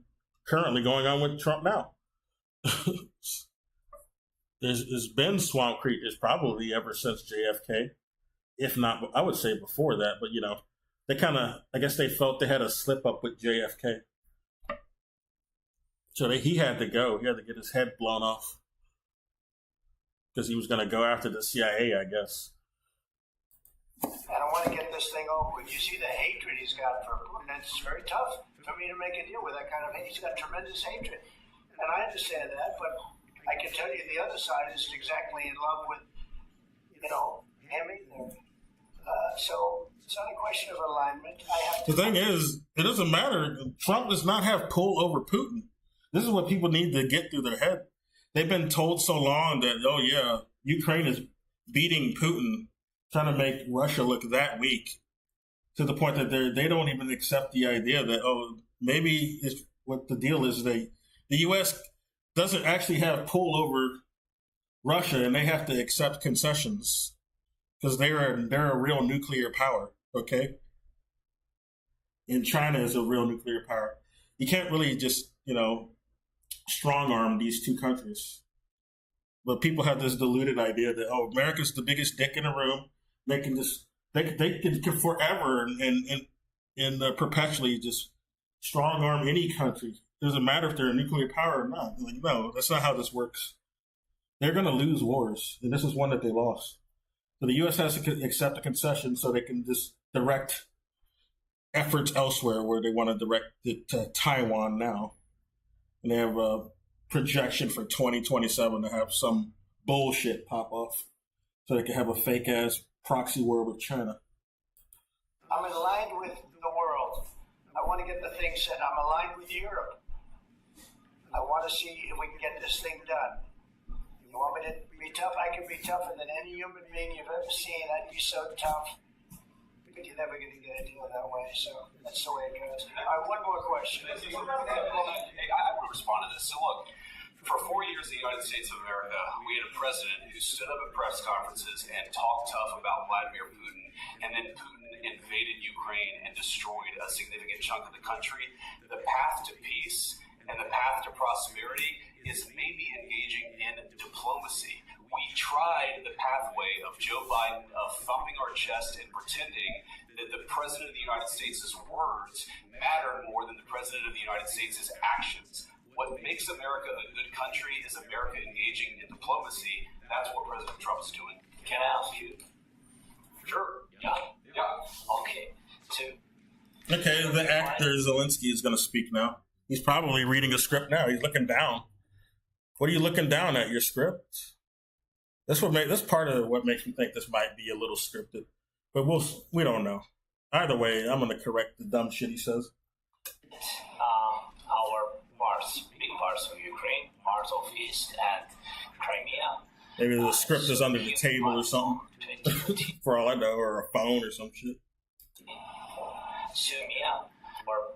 currently going on with Trump now. There's been Swamp Creek is probably ever since JFK, if not, I would say before that. But they kind of, I guess they felt they had a slip up with JFK, so he had to go. He had to get his head blown off because he was going to go after the CIA, I guess. And I want to get this thing over with. You see the hatred he's got for Putin, and it's very tough for me to make a deal with that kind of hate. He's got tremendous hatred. And I understand that, but I can tell you the other side isn't exactly in love with, him either. So it's not a question of alignment. The thing is, it doesn't matter. Trump does not have pull over Putin. This is what people need to get through their head. They've been told so long that, oh yeah, Ukraine is beating Putin, trying to make Russia look that weak, to the point that they don't even accept the idea that, maybe it's, what the deal is, the U.S. doesn't actually have pull over Russia, and they have to accept concessions because they're a real nuclear power, okay? And China is a real nuclear power. You can't really just, strong arm these two countries. But people have this deluded idea that, America's the biggest dick in the room. They can just, they can forever and perpetually just strong arm any country. It doesn't matter if they're a nuclear power or not. No, that's not how this works. They're going to lose wars, and this is one that they lost. So the U.S. has to accept a concession so they can just direct efforts elsewhere where they want to direct it to Taiwan now. And they have a projection for 2027 to have some bullshit pop off so they can have a fake-ass proxy war with China. I'm aligned with the world. I want to get the thing set. I'm aligned with Europe. I want to see if we can get this thing done. You want me to be tough? I can be tougher than any human being you've ever seen. I'd be so tough. But you're never going to get a deal that way, so that's the way it goes. One more question. I want to respond to this. So look, for 4 years in the United States of America, we had a president who stood up at press conferences and talked tough about Vladimir Putin, and then Putin invaded Ukraine and destroyed a significant chunk of the country. The path to peace and the path to prosperity is maybe engaging in diplomacy. We tried the pathway of Joe Biden of thumping our chest and pretending that the President of the United States' words matter more than the President of the United States' actions. What makes America a good country is America engaging in diplomacy. That's what President Trump is doing. Can I ask you? Sure. Yeah. Okay. Okay, the actor Zelensky is going to speak now. He's probably reading a script now. He's looking down. What are you looking down at? Your script? That's part of what makes me think this might be a little scripted. But we don't know. Either way, I'm going to correct the dumb shit he says. Our big parts of Ukraine, parts of East and Crimea. Maybe the script is under the table or something. For all I know, or a phone or some shit. Sumia, or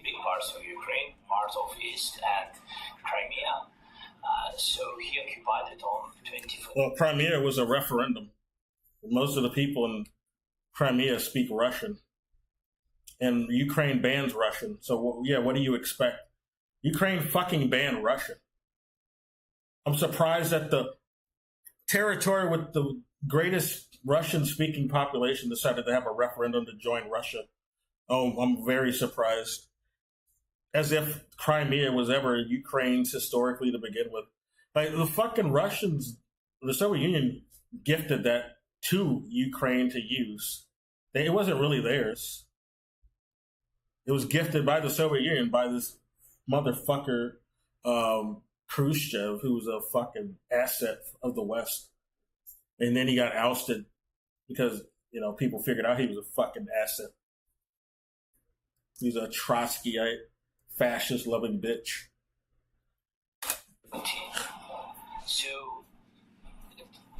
big parts of Ukraine, parts of East and Crimea. So he occupied it on 24. Well, Crimea was a referendum. Most of the people in Crimea speak Russian. And Ukraine bans Russian. So, what do you expect? Ukraine fucking banned Russian. I'm surprised that the territory with the greatest Russian-speaking population decided to have a referendum to join Russia. Oh, I'm very surprised. As if Crimea was ever Ukraine's historically to begin with. Like, the fucking Russians, the Soviet Union gifted that to Ukraine to use. It wasn't really theirs. It was gifted by the Soviet Union by this motherfucker Khrushchev, who was a fucking asset of the West. And then he got ousted because, people figured out he was a fucking asset. He's a Trotskyite, fascist-loving bitch. So,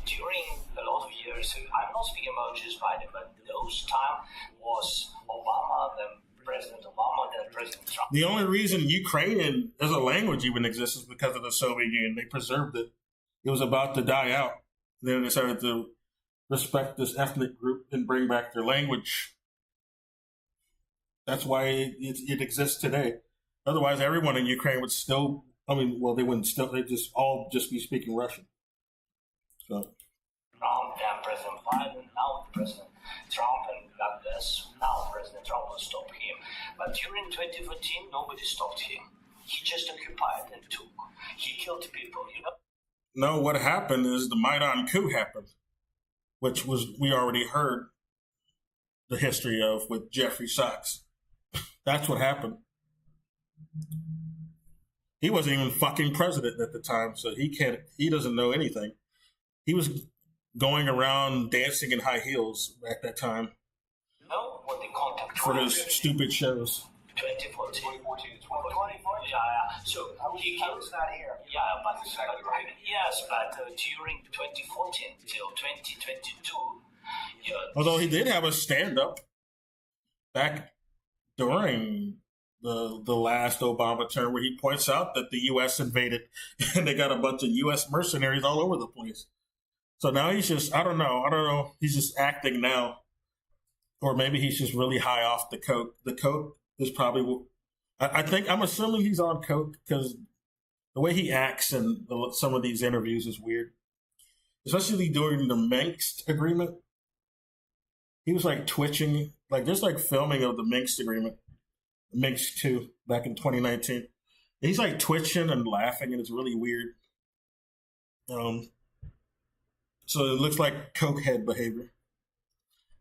during a lot of years, I'm not speaking about just Biden, but those time was Obama, then President Obama, then President Trump. The only reason Ukrainian as a language even exists is because of the Soviet Union. They preserved it. It was about to die out. Then they started to respect this ethnic group and bring back their language. That's why it exists today. Otherwise, everyone in Ukraine would still, they wouldn't still, they'd just all be speaking Russian. So, Trump and President Biden, now President Trump, and God bless, now President Trump will stop him. But during 2014, nobody stopped him. He just occupied and took. He killed people, you know. no, what happened is the Maidan coup happened, which was, we already heard the history of with Jeffrey Sachs. That's what happened. He wasn't even fucking president at the time, so he doesn't know anything. He was going around dancing in high heels at that time You know what the contact for was? his stupid shows. 2014. 2014? Yeah. So I was not here. Yeah, but yes, but during 2014 till 2022, Although he did have a stand-up back during the last Obama term where he points out that the U.S. invaded and they got a bunch of U.S. mercenaries all over the place. So now he's just, I don't know. He's just acting now. Or maybe he's just really high off the coke. The coke is probably, I'm assuming he's on coke because the way he acts in some of these interviews is weird. Especially during the Minsk agreement. He was like twitching, like there's like filming of the Minsk agreement, Minsk 2 back in 2019. He's like twitching and laughing and it's really weird. So it looks like cokehead behavior.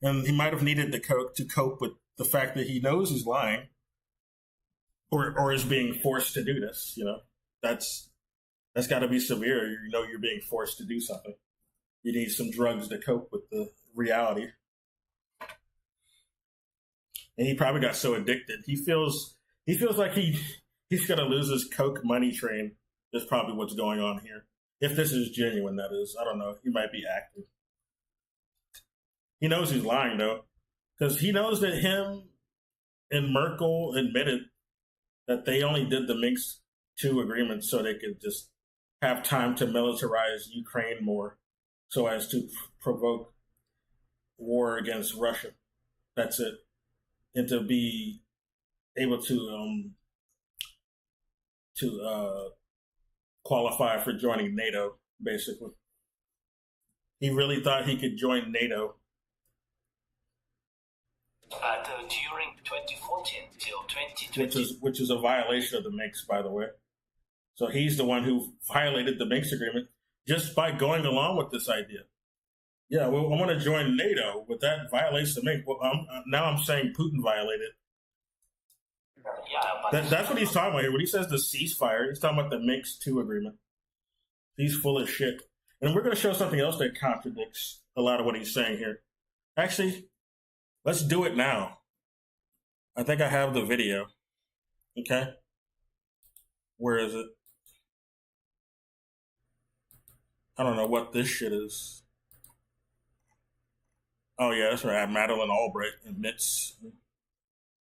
And he might have needed the coke to cope with the fact that he knows he's lying or is being forced to do this, you know. That's got to be severe. You know you're being forced to do something. You need some drugs to cope with the reality. And he probably got so addicted. He feels like he's going to lose his coke money train. That's probably what's going on here. If this is genuine, that is. I don't know. He might be acting. He knows he's lying, though. Because he knows that him and Merkel admitted that they only did the Minsk 2 agreement so they could just have time to militarize Ukraine more so as to provoke war against Russia. That's it. And to be able to qualify for joining NATO, basically. He really thought he could join NATO. But during 2014 till 2020, which is a violation of the Minsk, by the way. So he's the one who violated the Minsk agreement just by going along with this idea. Yeah, well, I want to join NATO, but that violates the Minsk. Well, now I'm saying Putin violated. yeah, but That's what he's talking about here. When he says the ceasefire, he's talking about the Minsk 2 agreement. He's full of shit. And we're going to show something else that contradicts a lot of what he's saying here. Actually, let's do it now. I think I have the video. Okay? Where is it? I don't know what this shit is. Oh, yeah, that's right. Madeleine Albright admits.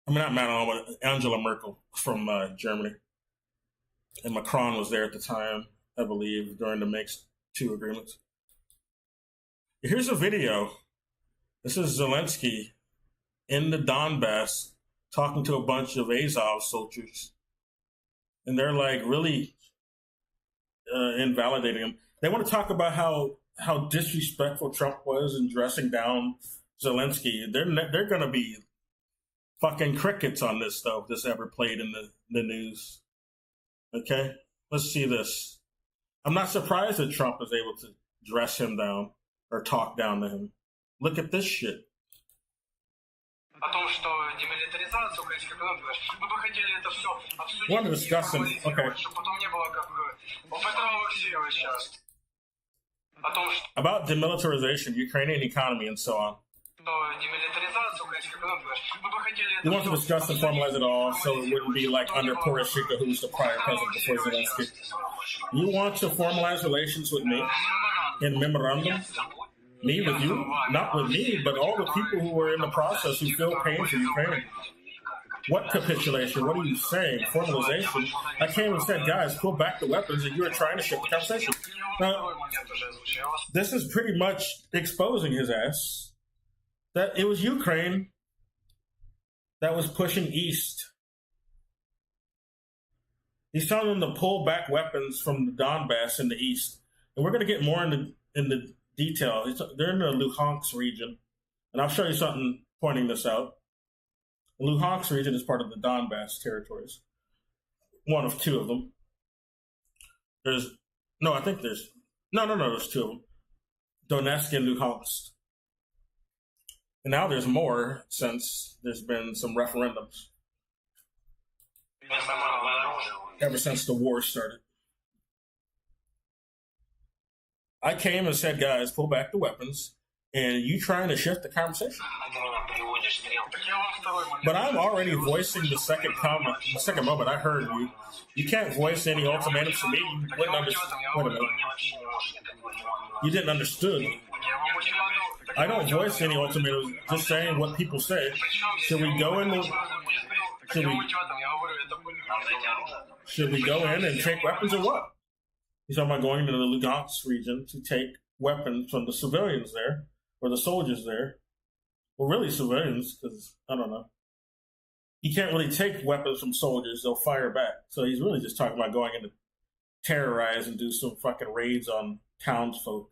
Not Madeleine Albright, Angela Merkel from Germany. And Macron was there at the time, I believe, during the Minsk 2 agreements. Here's a video. This is Zelensky in the Donbass talking to a bunch of Azov soldiers. And they're like really invalidating him. They want to talk about how disrespectful Trump was in dressing down Zelensky. They're going to be fucking crickets on this stuff if this ever played in the news. Okay? Let's see this. I'm not surprised that Trump is able to dress him down or talk down to him. Look at this shit. О том, что демилитаризация украинской экономики, мы бы хотели это все обсудить. Want to discuss them. Okay. Чтобы потом не было как у Петра Алексеевича. О том, что About demilitarization, Ukrainian economy, and so on. демилитаризация украинской экономики, мы бы хотели We это want to все discuss and formalize it all so it wouldn't be like under Poroshenko, who was the prior president before Zelensky. You want to formalize relations with me in memorandum? Me with you? Not with me, but all the people who were in the process who feel pain for Ukraine. What capitulation? What are you saying? Formalization? I came and said, guys, pull back the weapons, and you were trying to shift the conversation. Now, this is pretty much exposing his ass. That it was Ukraine that was pushing east. He's telling them to pull back weapons from the Donbass in the east. And we're going to get more into in the detail. They're in the Luhansk region, and I'll show you something pointing this out. The Luhansk region is part of the Donbass territories, one of two of them. There's two of them. Donetsk and Luhansk. And now there's more since there's been some referendums ever since the war started. I came and said, guys, pull back the weapons, and you trying to shift the conversation. But I'm already voicing the second moment I heard you. You can't voice any ultimatums to me. You didn't understand. Wait a minute. You didn't understood. I don't voice any ultimatums, just saying what people say. Should we go in and take weapons or what? He's talking about going into the Lugansk region to take weapons from the civilians there, or the soldiers there. Well, really civilians, because, I don't know. You can't really take weapons from soldiers. They'll fire back. So he's really just talking about going in to terrorize and do some fucking raids on townsfolk.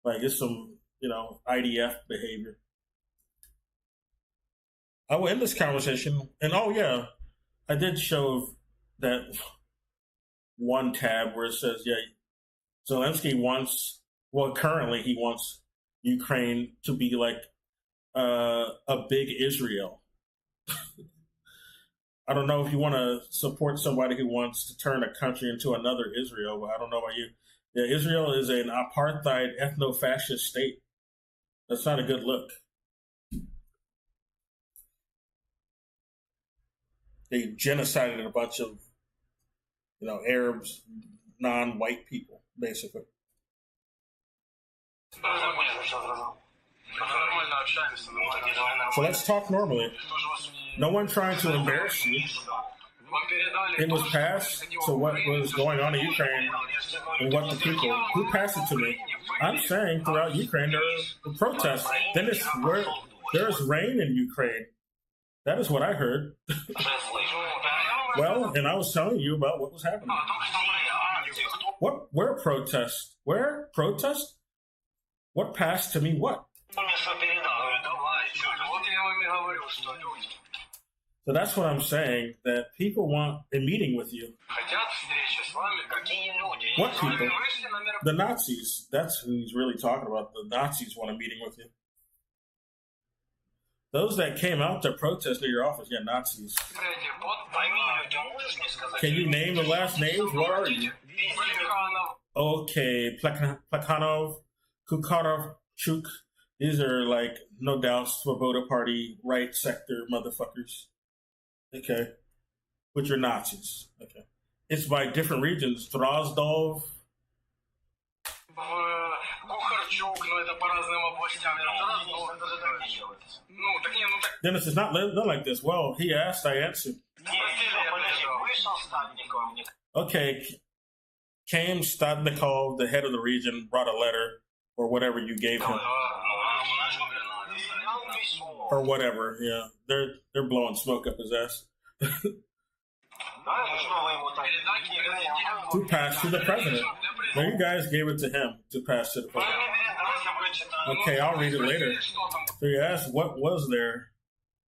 Like, it's some, IDF behavior. I will end this conversation, and I did show that one tab where it says, Zelensky currently he wants Ukraine to be like a big Israel. I don't know if you want to support somebody who wants to turn a country into another Israel, but I don't know about you. Yeah, Israel is an apartheid ethno-fascist state. That's not a good look. They genocided a bunch of, Arabs, non-white people, basically. So let's talk normally. No one trying to embarrass you. It was passed to what was going on in Ukraine and what the people, who passed it to me. I'm saying throughout Ukraine there are protests. Then there's rain in Ukraine. That is what I heard. Well, and I was telling you about what was happening. Where protest? Where protest? What passed to me what? So that's what I'm saying, that people want a meeting with you. What people? The Nazis. That's who he's really talking about. The Nazis want a meeting with you. Those that came out to protest near your office, Nazis. Can you name the last names? What are you? Okay, Plekhanov, Kukharov, Chuk. These are no doubt Svoboda Party right sector motherfuckers. Okay. Which are Nazis. Okay. It's by different regions. Drozdov. Dennis, it's not like this. Well, he asked, I answered. Okay. Kam Stadnikov, the head of the region, brought a letter or whatever you gave him. Or whatever, yeah. They're blowing smoke up his ass. To pass to the president. Now you guys gave it to him to pass to the president. Okay, I'll read it later. So you asked what was there.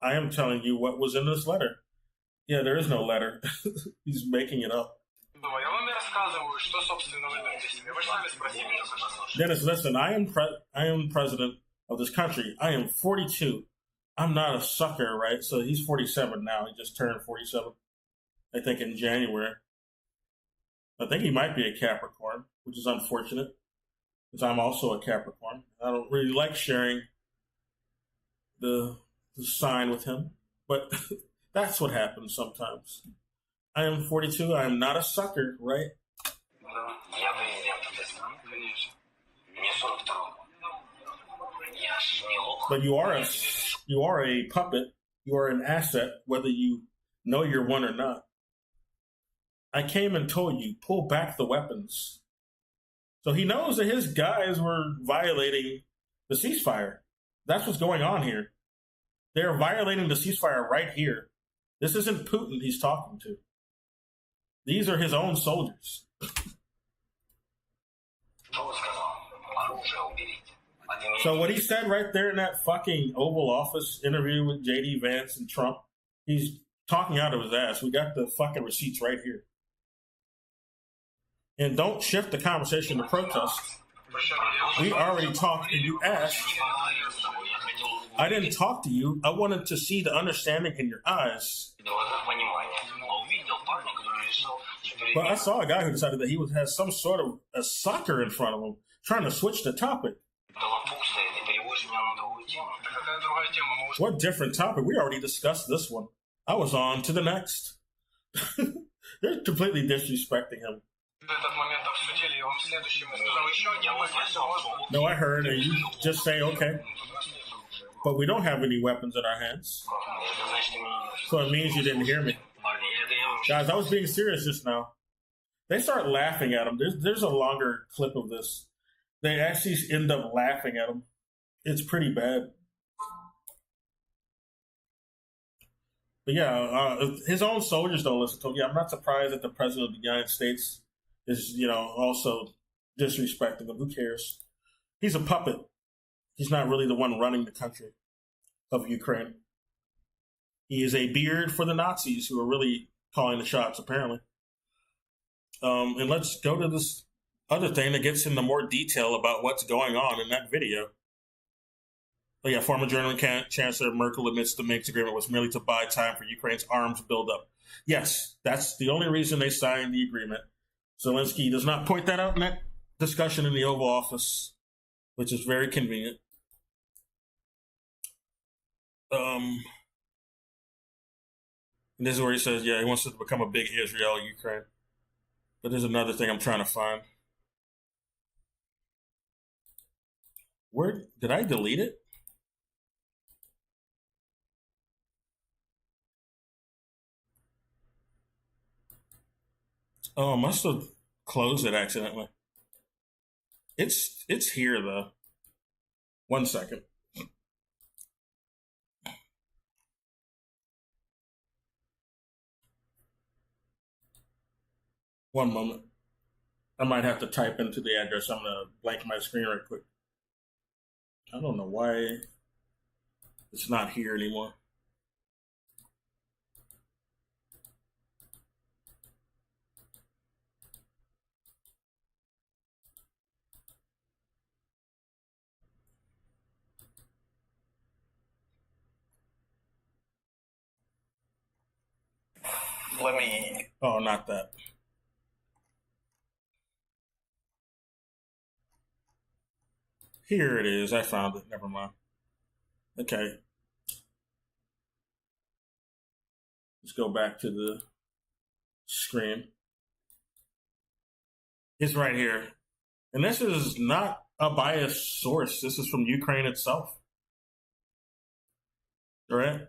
I am telling you what was in this letter. Yeah, there is no letter. He's making it up. Dennis, listen, I am president of this country. I am 42. I'm not a sucker, right? So he's 47 now. He just turned 47, I think, in January. I think he might be a Capricorn, which is unfortunate, because I'm also a Capricorn. I don't really like sharing the sign with him, but that's what happens sometimes. I am 42. I am not a sucker, right? But you are a puppet. You are an asset, whether you know you're one or not. I came and told you, pull back the weapons. So he knows that his guys were violating the ceasefire. That's what's going on here. They're violating the ceasefire right here. This isn't Putin he's talking to. These are his own soldiers. So what he said right there in that fucking Oval Office interview with J.D. Vance and Trump, he's talking out of his ass. We got the fucking receipts right here. And don't shift the conversation to protest. We already talked and you asked. I didn't talk to you. I wanted to see the understanding in your eyes. But I saw a guy who decided that he has some sort of a sucker in front of him, trying to switch the topic. What different topic? We already discussed this one. I was on to the next. They're completely disrespecting him. No, I heard, and you just say, okay. But we don't have any weapons in our hands. So it means you didn't hear me. Guys, I was being serious just now. They start laughing at him. There's a longer clip of this. They actually end up laughing at him. It's pretty bad. But yeah, his own soldiers don't listen to him. Yeah, I'm not surprised that the president of the United States is, also disrespecting him. Who cares? He's a puppet. He's not really the one running the country of Ukraine. He is a beard for the Nazis who are really calling the shots, apparently. And let's go to this other thing that gets into more detail about what's going on in that video. But yeah, former German Chancellor Merkel admits the Minsk agreement was merely to buy time for Ukraine's arms buildup. Yes, that's the only reason they signed the agreement. Zelensky does not point that out in that discussion in the Oval Office, which is very convenient. And this is where he says, yeah, he wants to become a big Israel, Ukraine. But there's another thing I'm trying to find. Where did I delete it? Oh, I must have closed it accidentally. It's here though. 1 second. One moment. I might have to type into the address. I'm gonna blank my screen right quick. I don't know why it's not here anymore. Oh, not that. Here it is. I found it. Never mind. Okay. Let's go back to the screen. It's right here. And this is not a biased source. This is from Ukraine itself. All right?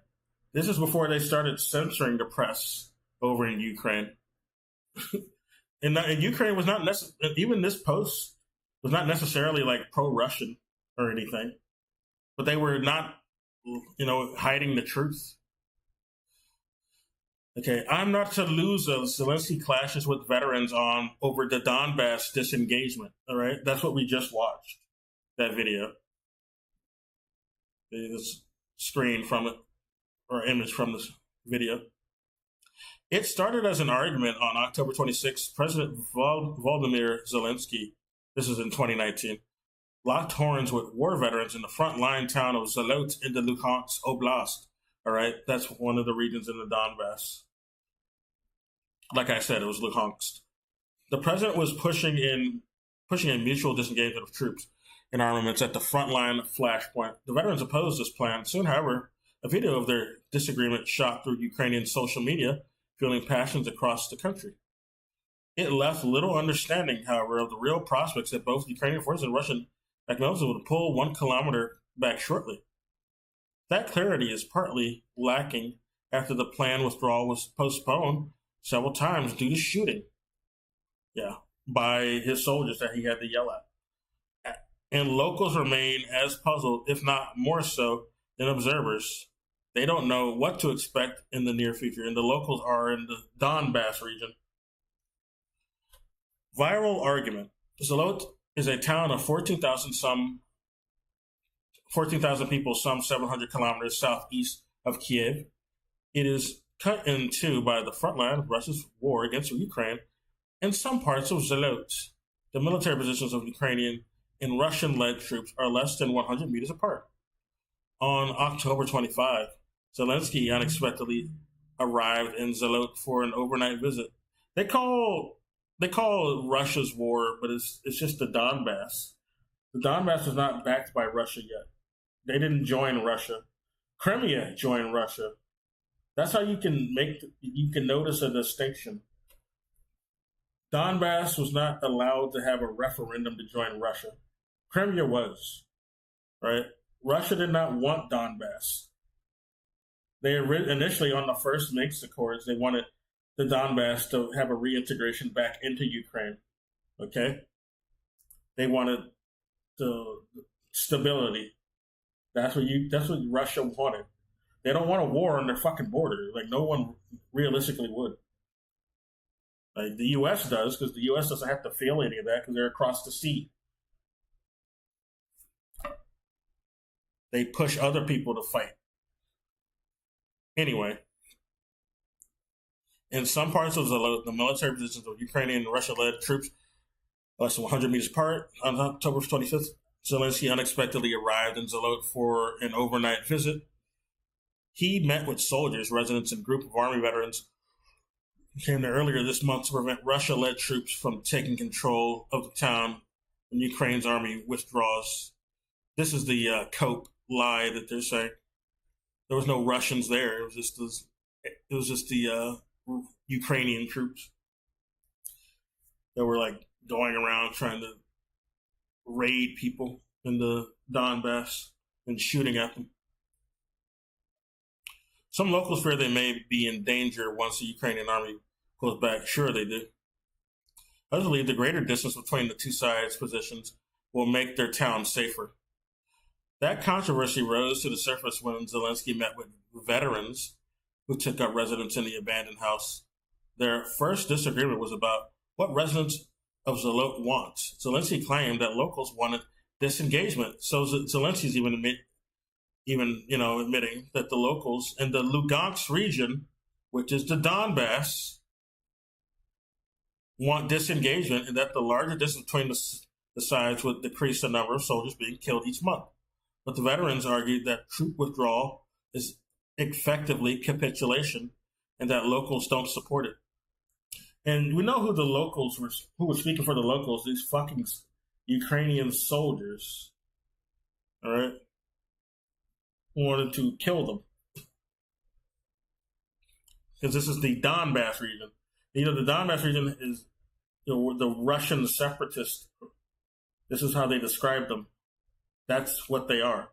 This is before they started censoring the press over in Ukraine. and Ukraine was not even this post was not necessarily like pro-Russian or anything, but they were not, hiding the truth. Okay, I'm not to lose. Zelensky clashes with veterans on over the Donbass disengagement. All right, that's what we just watched. That video, this screen from it or image from this video. It started as an argument on October 26th. President Volodymyr Zelensky, this is in 2019, locked horns with war veterans in the frontline town of Zalot in the Luhansk Oblast. All right, that's one of the regions in the Donbass. Like I said, it was Luhansk. The president was pushing a mutual disengagement of troops and armaments at the frontline flashpoint. The veterans opposed this plan. Soon, however, a video of their disagreement shot through Ukrainian social media, fueling passions across the country. It left little understanding, however, of the real prospects that both Ukrainian forces and Russian acknowledged would pull 1 kilometer back shortly. That clarity is partly lacking after the planned withdrawal was postponed several times due to shooting. By his soldiers that he had to yell at. And locals remain as puzzled, if not more so, than observers. They don't know what to expect in the near future, and the locals are in the Donbass region. Viral argument. Zalot is a town of 14,000 people, some 700 kilometers southeast of Kiev. It is cut in two by the front line of Russia's war against Ukraine and some parts of Zolot. The military positions of Ukrainian and Russian-led troops are less than 100 meters apart. On October 25, Zelensky unexpectedly arrived in Zolot for an overnight visit. They call it Russia's war, but it's just the Donbass. The Donbass is not backed by Russia yet. They didn't join Russia. Crimea joined Russia. That's how you can notice a distinction. Donbass was not allowed to have a referendum to join Russia. Crimea was, right? Russia did not want Donbass. They initially, on the first Minsk Accords, they wanted the Donbass to have a reintegration back into Ukraine. Okay? They wanted the stability. That's what Russia wanted. They don't want a war on their fucking border. Like, no one realistically would. Like, the U.S. does, because the U.S. doesn't have to feel any of that because they're across the sea. They push other people to fight. Anyway, in some parts of the military positions of Ukrainian and Russia-led troops, less than 100 meters apart, on October 25th, Zelensky unexpectedly arrived in Zolot for an overnight visit. He met with soldiers, residents, and a group of army veterans who came there earlier this month to prevent Russia-led troops from taking control of the town when Ukraine's army withdraws. This is the cope lie that they're saying. There was no Russians there. It was just the Ukrainian troops that were like going around trying to raid people in the Donbass and shooting at them. Some locals fear they may be in danger once the Ukrainian army pulls back. Sure, they do. Others believe the greater distance between the two sides' positions will make their town safer. That controversy rose to the surface when Zelensky met with veterans who took up residence in the abandoned house. Their first disagreement was about what residents of Zolot want. Zelensky claimed that locals wanted disengagement. So Zelensky's even admitting that the locals in the Lugansk region, which is the Donbass, want disengagement, and that the larger distance between the sides would decrease the number of soldiers being killed each month. But the veterans argued that troop withdrawal is effectively capitulation and that locals don't support it. And we know who the locals were, who was speaking for the locals, these fucking Ukrainian soldiers, all right, who wanted to kill them. Because this is the Donbass region. The Donbass region is the Russian separatists. This is how they describe them. That's what they are.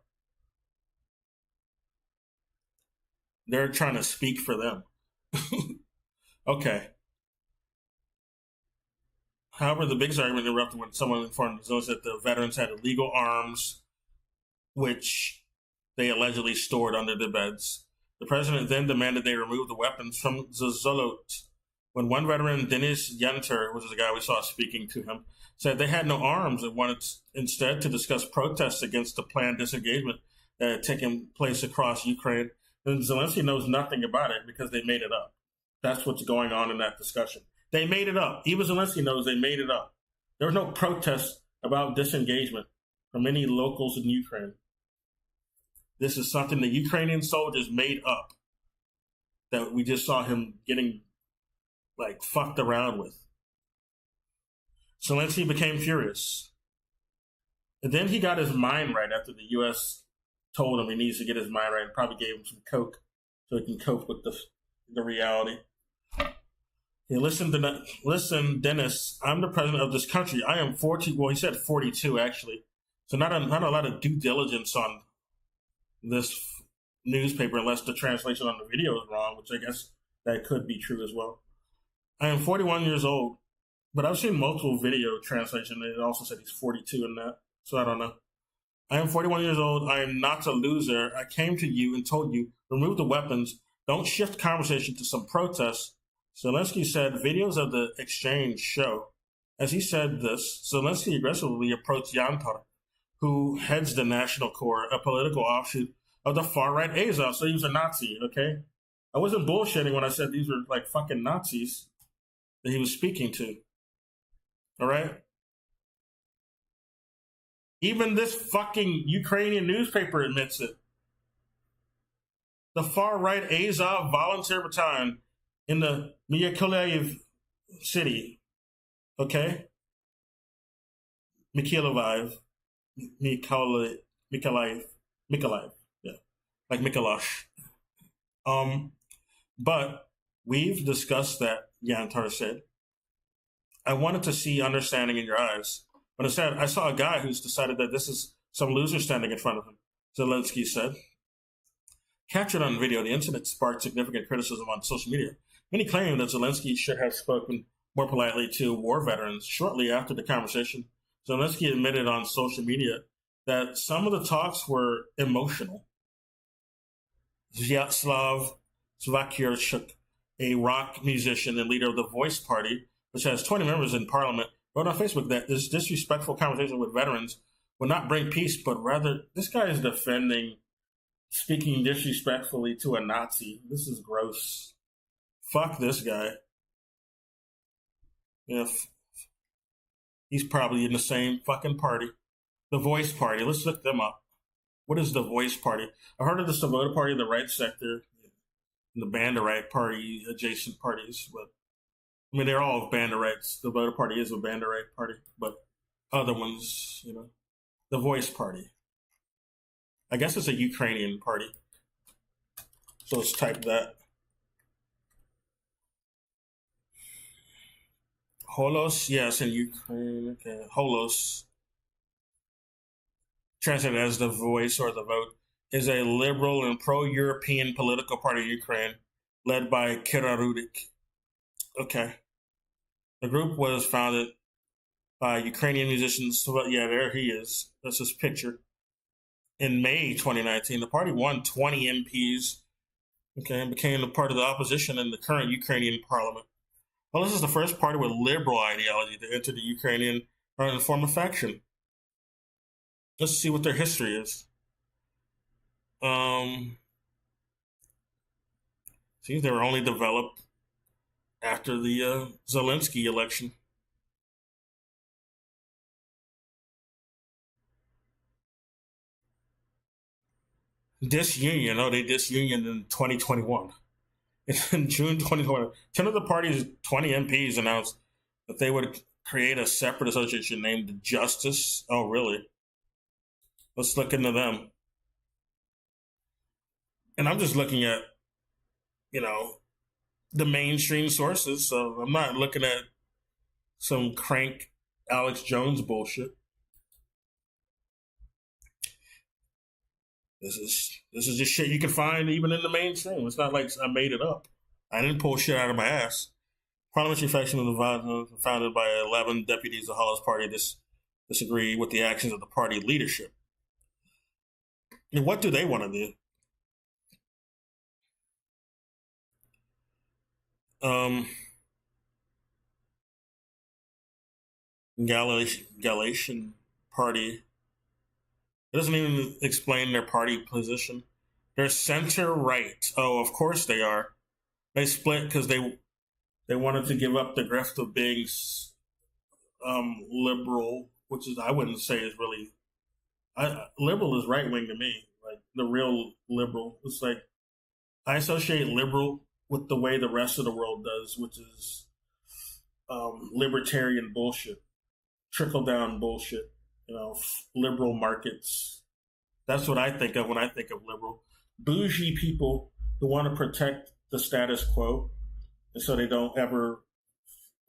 They're trying to speak for them. Okay. However, the biggest argument erupted when someone informed us that the veterans had illegal arms, which they allegedly stored under their beds. The president then demanded they remove the weapons from Zolot. When one veteran, Denis Yenter, which is the guy we saw speaking to him, said they had no arms and wanted instead to discuss protests against the planned disengagement that had taken place across Ukraine. And Zelensky knows nothing about it because they made it up. That's what's going on in that discussion. They made it up. Even Zelensky knows they made it up. There was no protest about disengagement from any locals in Ukraine. This is something the Ukrainian soldiers made up that we just saw him getting fucked around with. Zelensky became furious. And then he got his mind right after the U.S. told him he needs to get his mind right and probably gave him some coke so he can cope with the reality. He listen, Dennis, I'm the president of this country. I am 40. Well, he said 42, actually. So not a lot of due diligence on this newspaper unless the translation on the video is wrong, which I guess that could be true as well. I am 41 years old, but I've seen multiple video translation. It also said he's 42 in that, so I don't know. I am 41 years old. I am not a loser. I came to you and told you, remove the weapons. Don't shift conversation to some protests. Zelensky said videos of the exchange show As he said this, Zelensky aggressively approached Yantar, who heads the National Corps, a political offshoot of the far-right Azov. So he was a Nazi, okay? I wasn't bullshitting when I said these were like fucking Nazis that he was speaking to. All right? Even this fucking Ukrainian newspaper admits it. The far-right Azov Volunteer Battalion in the Mykolaiv city, okay? Mykolaiv, yeah, like Mikolash. But we've discussed that, Yantar said. I wanted to see understanding in your eyes. But instead, I saw a guy who's decided that this is some loser standing in front of him, Zelensky said. Captured on video, the incident sparked significant criticism on social media. Many claim that Zelensky should have spoken more politely to war veterans. Shortly after the conversation, Zelensky admitted on social media that some of the talks were emotional. Vyacheslav Svakyarchuk, a rock musician and leader of the Voice Party, which has 20 members in parliament, wrote on Facebook that this disrespectful conversation with veterans would not bring peace, but rather, this guy is defending speaking disrespectfully to a Nazi. This is gross. Fuck this guy. Yeah, he's probably in the same fucking party. The Voice Party. Let's look them up. What is the Voice Party? I've heard of the Svoboda Party, the right sector, and the Banderai Party, adjacent parties. But I mean, they're all Banderites. The Svoboda Party is a Banderai party, but other ones, you know, the Voice Party. I guess it's a Ukrainian party. So let's type that. Holos, yes, in Ukraine. Okay, Holos, translated as the voice or the vote, is a liberal and pro-European political party in Ukraine, led by Kira Rudik. Okay. The group was founded by Ukrainian musicians. Yeah, there he is. That's his picture. In May 2019, the party won 20 MPs, okay, and became a part of the opposition in the current Ukrainian parliament. Well, this is the first party with liberal ideology to enter the Ukrainian or in the form of faction. Let's see what their history is. Seems they were only developed after the Zelensky election. Disunion. Oh, they disunioned in 2021. In June 2020, 10 of the party's 20 MPs announced that they would create a separate association named the Justice. Oh, really? Let's look into them. And I'm just looking at, you know, the mainstream sources. So I'm not looking at some crank Alex Jones bullshit. This is just shit you can find even in the mainstream. It's not like I made it up. I didn't pull shit out of my ass. Parliamentary faction of the founded by 11 deputies of the Hollis Party disagree with the actions of the party leadership. And what do they want to do? Galatian Party. It doesn't even explain their party position. They're center-right. Oh, of course they are. They split because they wanted to give up the grift of being liberal, which is, I wouldn't say is really... liberal is right-wing to me. Like, the real liberal. It's like, I associate liberal with the way the rest of the world does, which is libertarian bullshit. Trickle-down bullshit. You know, liberal markets. That's what I think of when I think of liberal. Bougie people who want to protect the status quo, and so they don't ever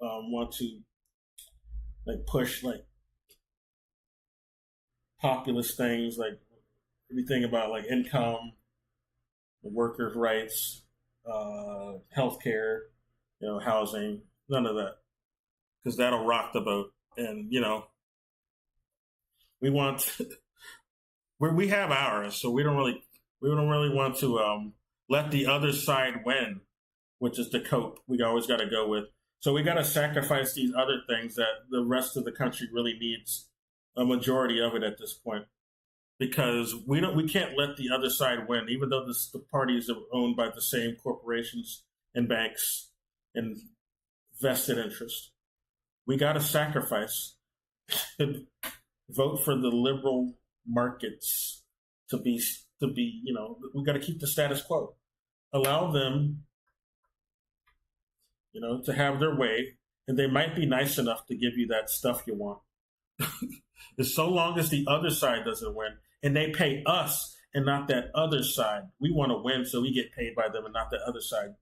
want to like push like populist things, like everything about like income, workers' rights, healthcare, you know, housing. None of that, because that'll rock the boat. And you know. We want, we have ours, so we don't really want to let the other side win, which is the cope we always got to go with. So we got to sacrifice these other things that the rest of the country really needs a majority of it at this point, because we can't let the other side win, even though the parties are owned by the same corporations and banks and vested interest. We got to sacrifice and vote for the liberal markets to be, we got to keep the status quo. Allow them, to have their way, and they might be nice enough to give you that stuff you want. As so long as the other side doesn't win, and they pay us and not that other side. We want to win, so we get paid by them and not the other side.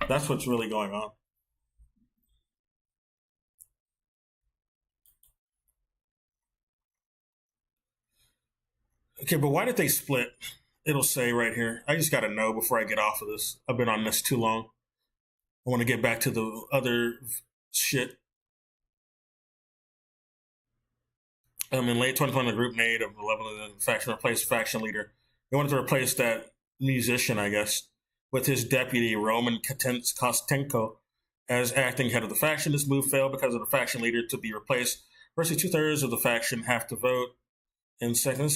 That's what's really going on. Okay, but why did they split? It'll say right here. I just got to know before I get off of this. I've been on this too long. I want to get back to the other shit. In late 2020, the group made of 11 faction replaced faction leader. They wanted to replace that musician, I guess, with his deputy, Roman Kostenko, as acting head of the faction. This move failed because of the faction leader to be replaced. Virtually 2/3 of the faction have to vote. And second,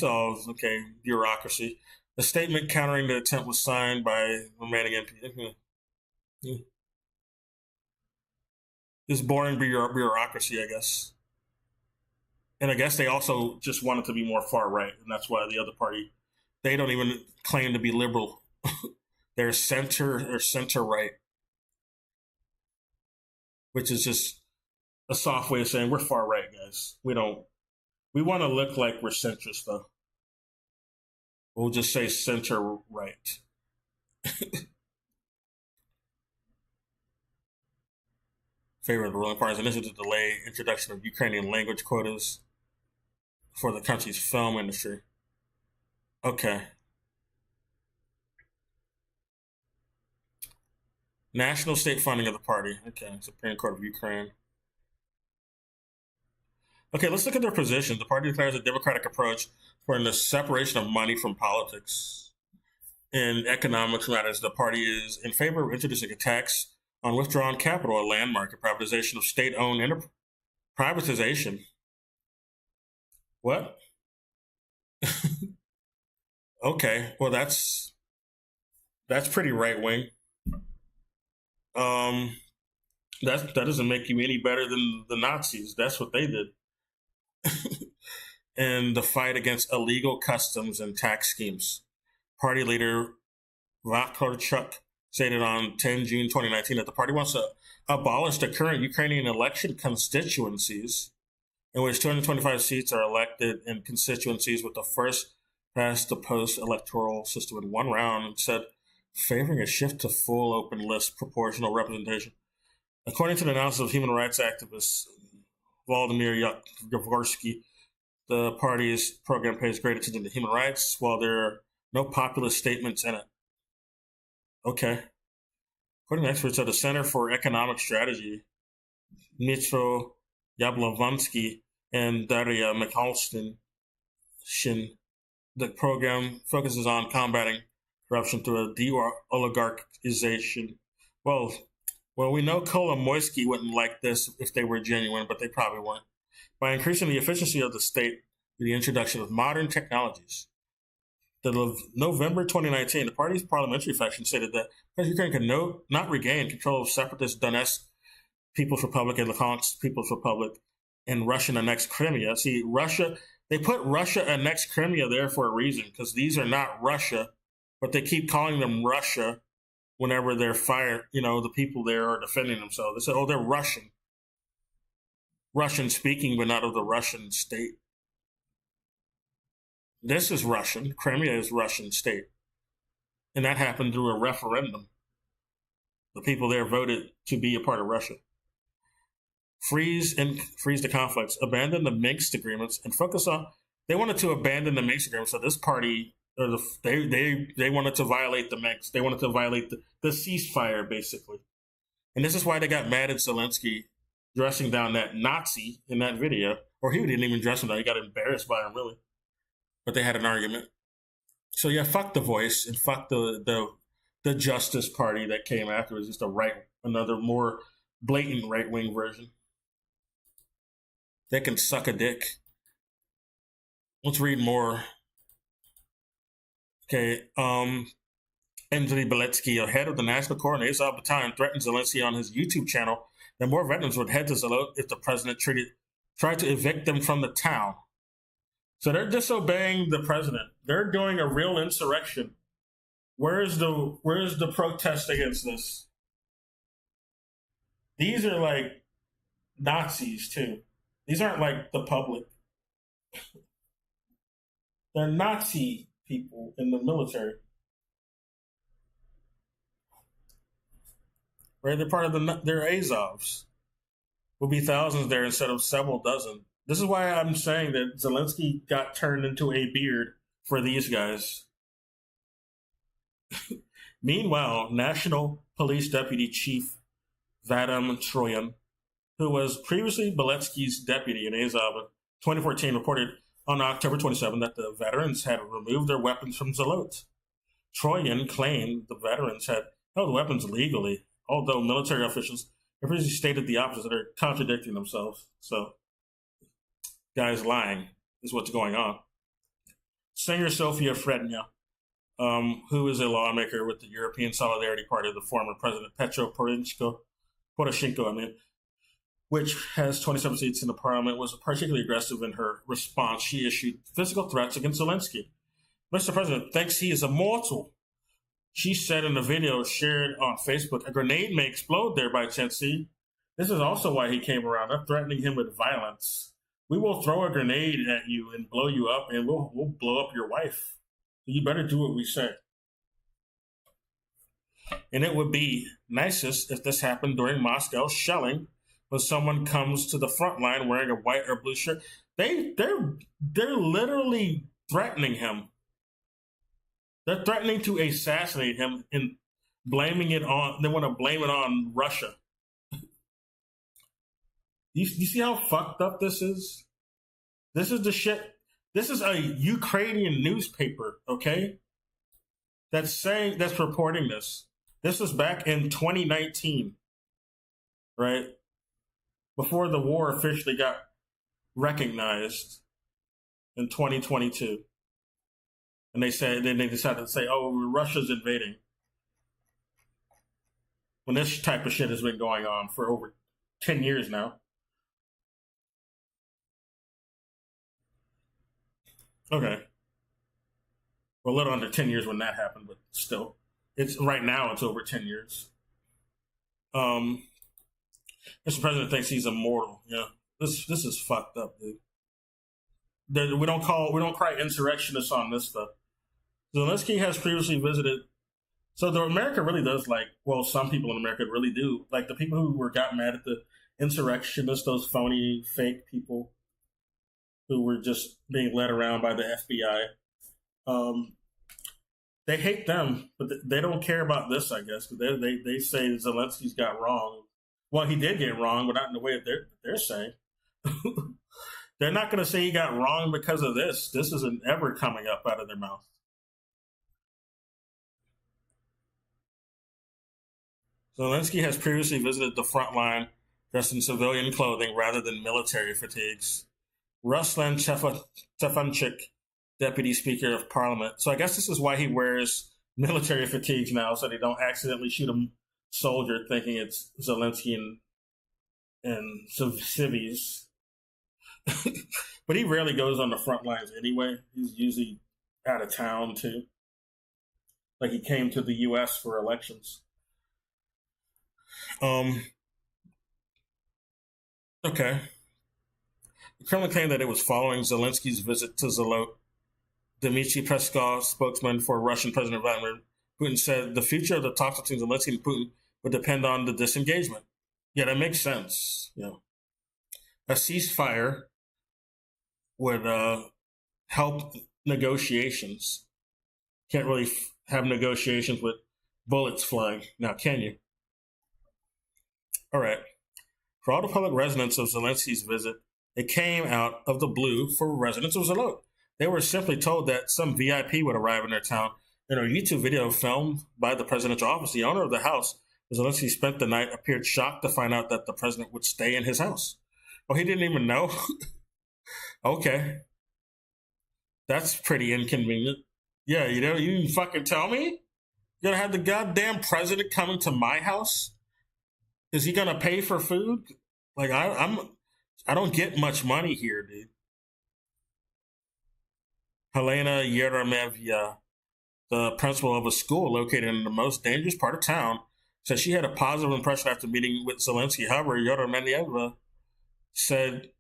bureaucracy. The statement countering the attempt was signed by remaining MP. This boring bureaucracy, I guess. And I guess they also just wanted to be more far right, and that's why the other party, they don't even claim to be liberal. They're center or center right, which is just a soft way of saying we're far right, guys. We want to look like we're centrist, though. We'll just say center right. Favor of the ruling party's initiative to delay introduction of Ukrainian language quotas for the country's film industry. Okay. National state funding of the party. Okay, Supreme Court of Ukraine. Okay, let's look at their position. The party declares a democratic approach for the separation of money from politics. In economics matters, the party is in favor of introducing a tax on withdrawn capital, a landmark, a privatization of state-owned privatization. What? Okay, well that's pretty right-wing. That doesn't make you any better than the Nazis. That's what they did. And the fight against illegal customs and tax schemes. Party leader Vakarchuk stated on 10 June 2019 that the party wants to abolish the current Ukrainian election constituencies, in which 225 seats are elected in constituencies with the first past the post electoral system in one round, instead favoring a shift to full open list proportional representation. According to the analysis of human rights activist Vladimir Yavorsky, the party's program pays great attention to human rights, while there are no populist statements in it. Okay. According to experts at the Center for Economic Strategy, Mitro Yablovansky and Daria Mikhalstin, the program focuses on combating corruption through a de-oligarchization. Well, we know Kolomoisky wouldn't like this if they were genuine, but they probably weren't. By increasing the efficiency of the state through the introduction of modern technologies. The November 2019, the party's parliamentary faction stated that Ukraine could not regain control of separatist Donetsk People's Republic and Luhansk People's Republic and Russian-annexed Crimea. See, they put Russia-annexed Crimea there for a reason, because these are not Russia, but they keep calling them Russia whenever they're the people there are defending themselves. They say, oh, they're Russian. Russian-speaking, but not of the Russian state. This is Russian. Crimea is Russian state. And that happened through a referendum. The people there voted to be a part of Russia. Freeze the conflicts, abandon the Minsk agreements, and focus on. They wanted to abandon the Minsk agreements. So this party, they wanted to violate the Minsk. They wanted to violate the ceasefire, basically. And this is why they got mad at Zelensky dressing down that Nazi in that video. Or he didn't even dress him down. He got embarrassed by him, really. But they had an argument. So yeah, fuck The Voice and fuck the Justice Party that came afterwards. Just another more blatant right-wing version. They can suck a dick. Let's read more. Okay, Andriy Beletsky, a head of the National Corps and Azov Battalion, threatened Zelensky on his YouTube channel that more veterans would head to Zalot if the president tried to evict them from the town. So they're disobeying the president. They're doing a real insurrection. Where is the protest against this? These are like Nazis too. These aren't like the public. They're Nazi people in the military. Right? They're part of they're Azovs. Will be thousands there instead of several dozen. This is why I'm saying that Zelensky got turned into a beard for these guys. Meanwhile, National Police Deputy Chief Vadim Troyan, who was previously Beletsky's deputy in Azov in 2014, reported on October 27 that the veterans had removed their weapons from Zalot. Troyan claimed the veterans had held weapons legally, although military officials have previously stated the opposite. They're contradicting themselves. So, guys lying is what's going on. Singer Sofia Frednia, who is a lawmaker with the European Solidarity Party of the former President Petro Poroshenko, which has 27 seats in the parliament, was particularly aggressive in her response. She issued physical threats against Zelensky. Mr. President thinks he is immortal. She said in a video shared on Facebook, a grenade may explode there by chance. See, this is also why he came around. I'm threatening him with violence. We will throw a grenade at you and blow you up, and we'll blow up your wife. You better do what we say. And it would be nicest if this happened during Moscow shelling, when someone comes to the front line wearing a white or blue shirt. They're literally threatening him. They're threatening to assassinate him and blaming it on. They want to blame it on Russia. You see how fucked up this is? This is the shit. This is a Ukrainian newspaper, okay? That's reporting this. This was back in 2019, right? Before the war officially got recognized in 2022. And they decided to say, oh, Russia's invading. When this type of shit has been going on for over 10 years now. Okay. Well, a little under 10 years when that happened, but still. Right now it's over 10 years. Mr. President thinks he's immortal. Yeah. This is fucked up, dude. We don't cry insurrectionists on this stuff. Zelensky has previously visited. So America really does some people in America really do. Like the people who got mad at the insurrectionists, those phony, fake people who were just being led around by the FBI. They hate them, but they don't care about this, I guess. They say Zelensky's got wrong. Well, he did get wrong, but not in the way that they're saying. They're not going to say he got wrong because of this. This isn't ever coming up out of their mouth. Zelensky has previously visited the front line dressed in civilian clothing rather than military fatigues. Ruslan Stefanchuk, Deputy Speaker of Parliament. So I guess this is why he wears military fatigues now, so they don't accidentally shoot a soldier thinking it's Zelensky and some civvies. But he rarely goes on the front lines anyway. He's usually out of town too. Like he came to the U.S. for elections. Okay. The Kremlin claimed that it was following Zelensky's visit to Zalot. Dmitry Peskov, spokesman for Russian President Vladimir Putin, said the future of the talks between Zelensky and Putin would depend on the disengagement. Yeah, that makes sense. Yeah. A ceasefire would help negotiations. Can't really have negotiations with bullets flying. Now, can you? All right. For all the public residents of Zelensky's visit, it came out of the blue for residents of Zalot. They were simply told that some VIP would arrive in their town. In a YouTube video filmed by the presidential office, the owner of the house Zelensky spent the night, appeared shocked to find out that the president would stay in his house. Oh, he didn't even know? Okay. That's pretty inconvenient. Yeah, you didn't fucking tell me? You're gonna have the goddamn president coming to my house? Is he gonna pay for food? Like, I don't get much money here, dude. Helena Yeremevya, the principal of a school located in the most dangerous part of town, said she had a positive impression after meeting with Zelensky. However, Yeremevya said,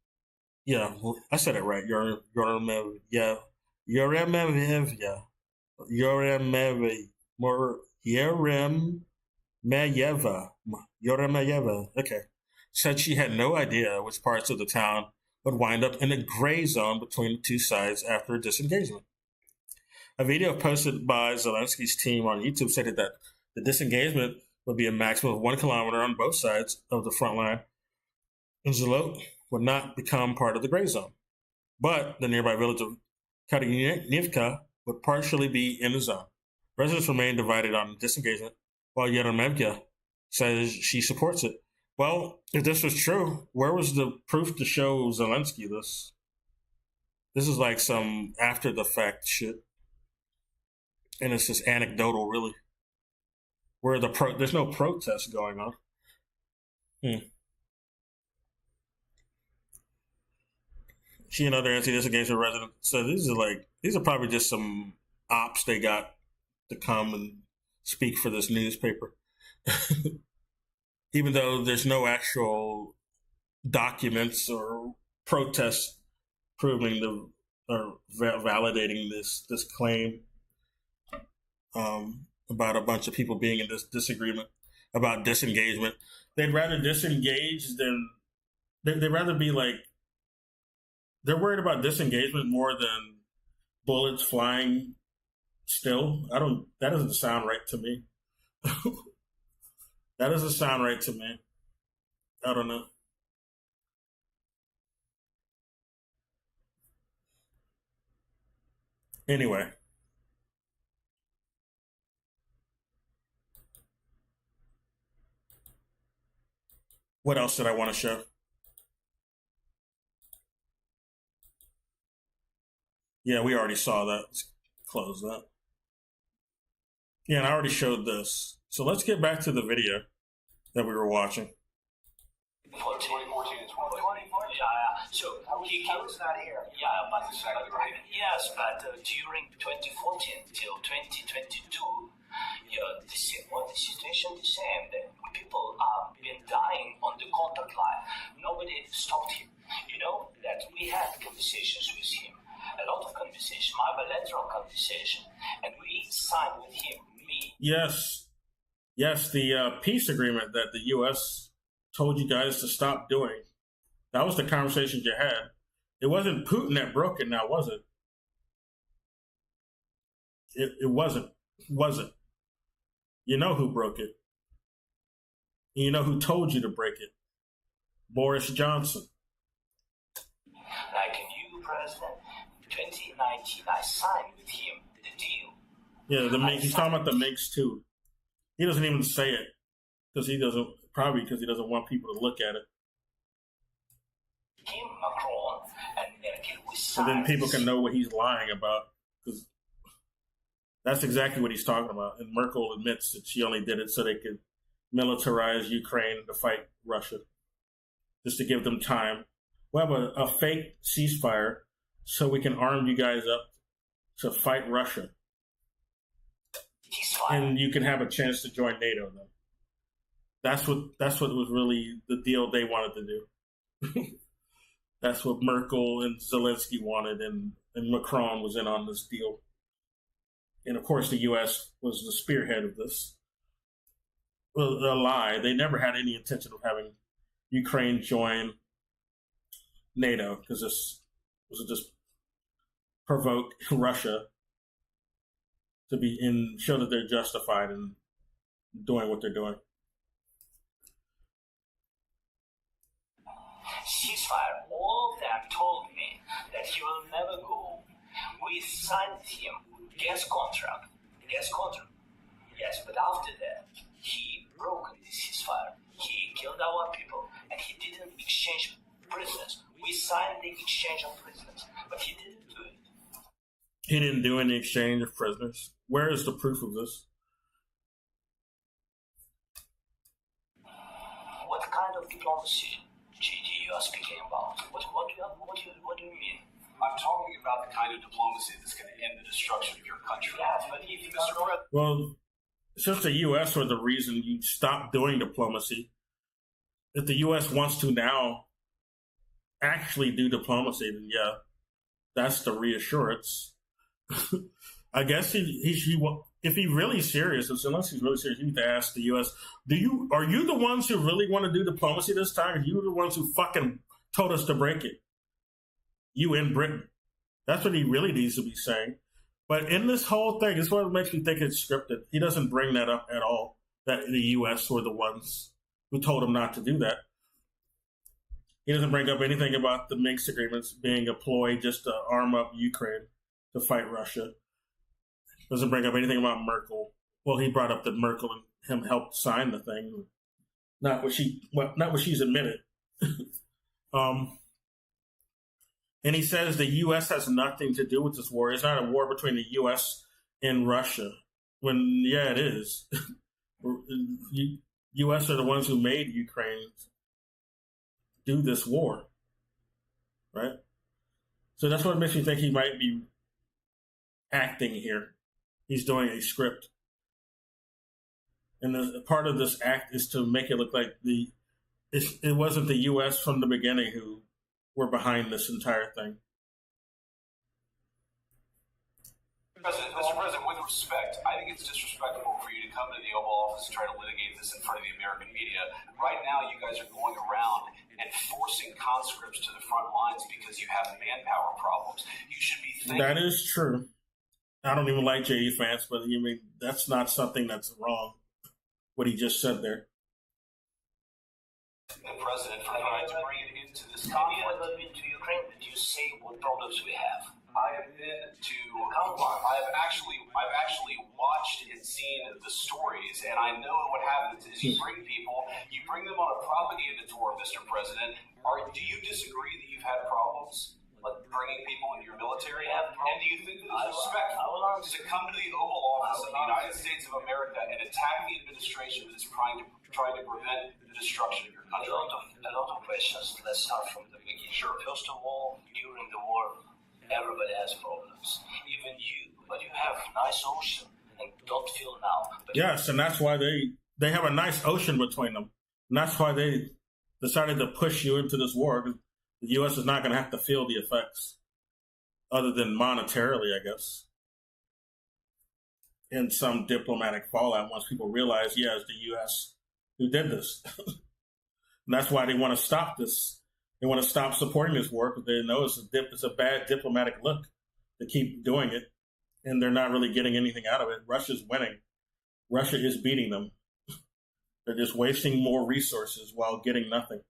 yeah, well, I said it right. Yeremevya. Okay. Said she had no idea which parts of the town would wind up in a gray zone between the two sides after a disengagement. A video posted by Zelensky's team on YouTube stated that the disengagement would be a maximum of 1 kilometer on both sides of the front line, and Zolot would not become part of the gray zone. But the nearby village of Kadynivka would partially be in the zone. Residents remain divided on disengagement, while Yeremevya says she supports it. Well, if this was true, where was the proof to show Zelensky this? This is like some after-the-fact shit. And it's just anecdotal, really. Where there's no protest going on. She and other anti-disengagement residents said these are probably just some ops they got to come and speak for this newspaper. Even though there's no actual documents or protests proving or validating this claim about a bunch of people being in this disagreement about disengagement. They'd rather disengage than they'd rather be like, they're worried about disengagement more than bullets flying still. That doesn't sound right to me. That doesn't sound right to me. I don't know. Anyway. What else did I want to show? Yeah, we already saw that. Let's close that. Yeah, and I already showed this. So let's get back to the video that we were watching. 2014 is one. 2014? Yeah. So I was not here. Yeah, but yes, but during 2014 till 2022, the situation is the same. The people have been dying on the contact line. Nobody stopped him. You know that we had conversations with him, a lot of conversation, my bilateral conversation, and we signed with him. Yes, the peace agreement that the U.S. told you guys to stop doing. That was the conversations you had. It wasn't Putin that broke it now, was it? It wasn't. You know who broke it. And you know who told you to break it. Boris Johnson. Like a new president, 2019, I signed with him the deal. Yeah, he's talking about the MiGs too. He doesn't even say it because he doesn't want people to look at it. Him, Macron, and Merkel with so then people can know what he's lying about, because that's exactly what he's talking about. And Merkel admits that she only did it so they could militarize Ukraine to fight Russia, just to give them time. We'll have a fake ceasefire so we can arm you guys up to fight Russia. And you can have a chance to join NATO then. That's what was really the deal they wanted to do. That's what Merkel and Zelensky wanted, and Macron was in on this deal. And of course the US was the spearhead of this. Well, a lie. They never had any intention of having Ukraine join NATO, because this was just provoke Russia to show that they're justified in doing what they're doing. Ceasefire. All of them told me that he will never go. We signed him gas contract. Yes, but after that, he broke the ceasefire. He killed our people, and he didn't exchange prisoners. We signed the exchange of prisoners, but he didn't do it. He didn't do any exchange of prisoners. Where is the proof of this? What kind of diplomacy, JD, you are speaking about? What do you mean? I'm talking about the kind of diplomacy that's going to end the destruction of your country. Yes, but if Mr. President, Well, since the U.S. were the reason you stopped doing diplomacy, if the U.S. wants to now actually do diplomacy, then yeah, that's the reassurance. I guess if he really serious, unless he's really serious, you need to ask the U.S. Are you the ones who really want to do diplomacy this time? Are you the ones who fucking told us to break it? You in Britain. That's what he really needs to be saying. But in this whole thing, it's what makes me think it's scripted. He doesn't bring that up at all, that the U.S. were the ones who told him not to do that. He doesn't bring up anything about the Minsk agreements being a ploy just to arm up Ukraine to fight Russia. Doesn't bring up anything about Merkel. Well, he brought up that Merkel and him helped sign the thing. Not what she's admitted. And he says the U.S. has nothing to do with this war. It's not a war between the U.S. and Russia. When, yeah, it is. U.S. are the ones who made Ukraine do this war. Right? So that's what makes me think he might be acting here. He's doing a script. And part of this act is to make it look like it wasn't the U.S. from the beginning who were behind this entire thing. Mr. President, with respect, I think it's disrespectful for you to come to the Oval Office and try to litigate this in front of the American media. Right now, you guys are going around and forcing conscripts to the front lines because you have manpower problems. You should be thinking... That is true. I don't even like J.D. Vance, but that's not something that's wrong, what he just said there. The President for trying to bring it into this conflict. Have you ever been to Ukraine? Did you see what problems we have? I have been to. I've actually watched and seen the stories, and I know what happens is you bring them on a propaganda tour, Mr. President. Do you disagree that you've had problems, like bringing people in your military? And do you think that it's respectful to come to the Oval Office of the United States of America and attack the administration that is trying to prevent the destruction of your country? A lot of questions. Let's start from the beginning. Sure. First of all, during the war, everybody has problems, even you. But you have a nice ocean, and don't feel now. Yes, and that's why they have a nice ocean between them. And that's why they decided to push you into this war. Because the U.S. is not going to have to feel the effects, other than monetarily, I guess. In some diplomatic fallout, once people realize, yeah, it's the U.S. who did this. And that's why they want to stop this. They want to stop supporting this war because they know it's a bad diplomatic look to keep doing it. And they're not really getting anything out of it. Russia's winning. Russia is beating them. They're just wasting more resources while getting nothing.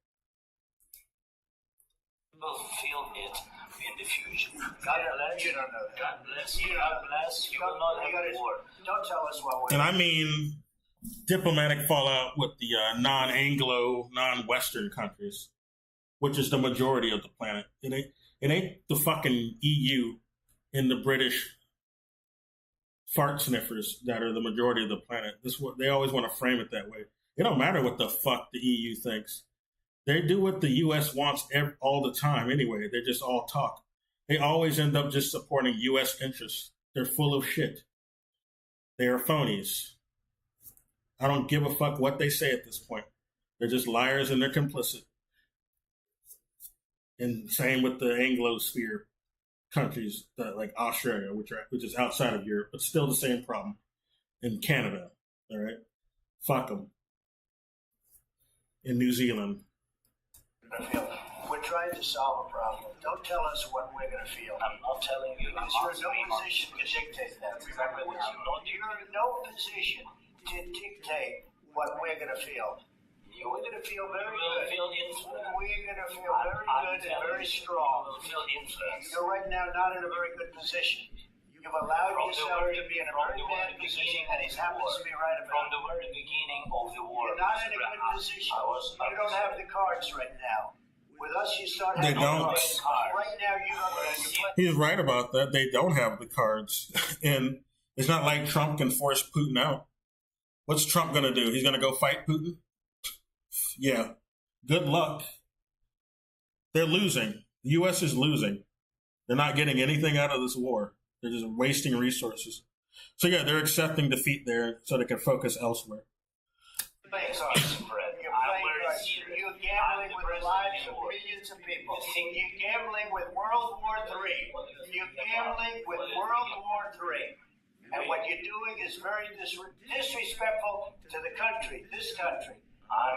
Will feel it in the future. God bless you. Don't know that. God bless you. God bless you. Will not have a war. Don't tell us what we're. And I mean diplomatic fallout with the non-Anglo, non-Western countries, which is the majority of the planet. It ain't the fucking EU and the British fart sniffers that are the majority of the planet. They always want to frame it that way. It don't matter what the fuck the EU thinks. They do what the U.S. wants all the time anyway. They just all talk. They always end up just supporting U.S. interests. They're full of shit. They are phonies. I don't give a fuck what they say at this point. They're just liars and they're complicit. And same with the Anglosphere countries like Australia, which is outside of Europe, but still the same problem. In Canada, all right? Fuck them. In New Zealand. We're trying to solve a problem. Don't tell us what we're going to feel. I'm not telling you. You're in no position to dictate that. That's exactly what you're in no position to dictate what we're going to feel. We're going to feel very good. Feel the influence. We're going to feel very good and very strong. You will feel the influence. You're right now not in a very good position. You've allowed yourself to be in a very bad position, and it happens to be right From about the very beginning of the war, You're not in a good position. You don't have the cards right now. With us, you start They having don't. the cards. Right now, you don't. He's right about that. They don't have the cards. And it's not like Trump can force Putin out. What's Trump going to do? He's going to go fight Putin? Yeah. Good luck. They're losing. The U.S. is losing. They're not getting anything out of this war. They're just wasting resources. So, yeah, they're accepting defeat there so they can focus elsewhere. Thanks, You're gambling with the lives of millions of people. You're gambling with World War III. You're gambling with World War III. And what you're doing is very disrespectful to the country, this country.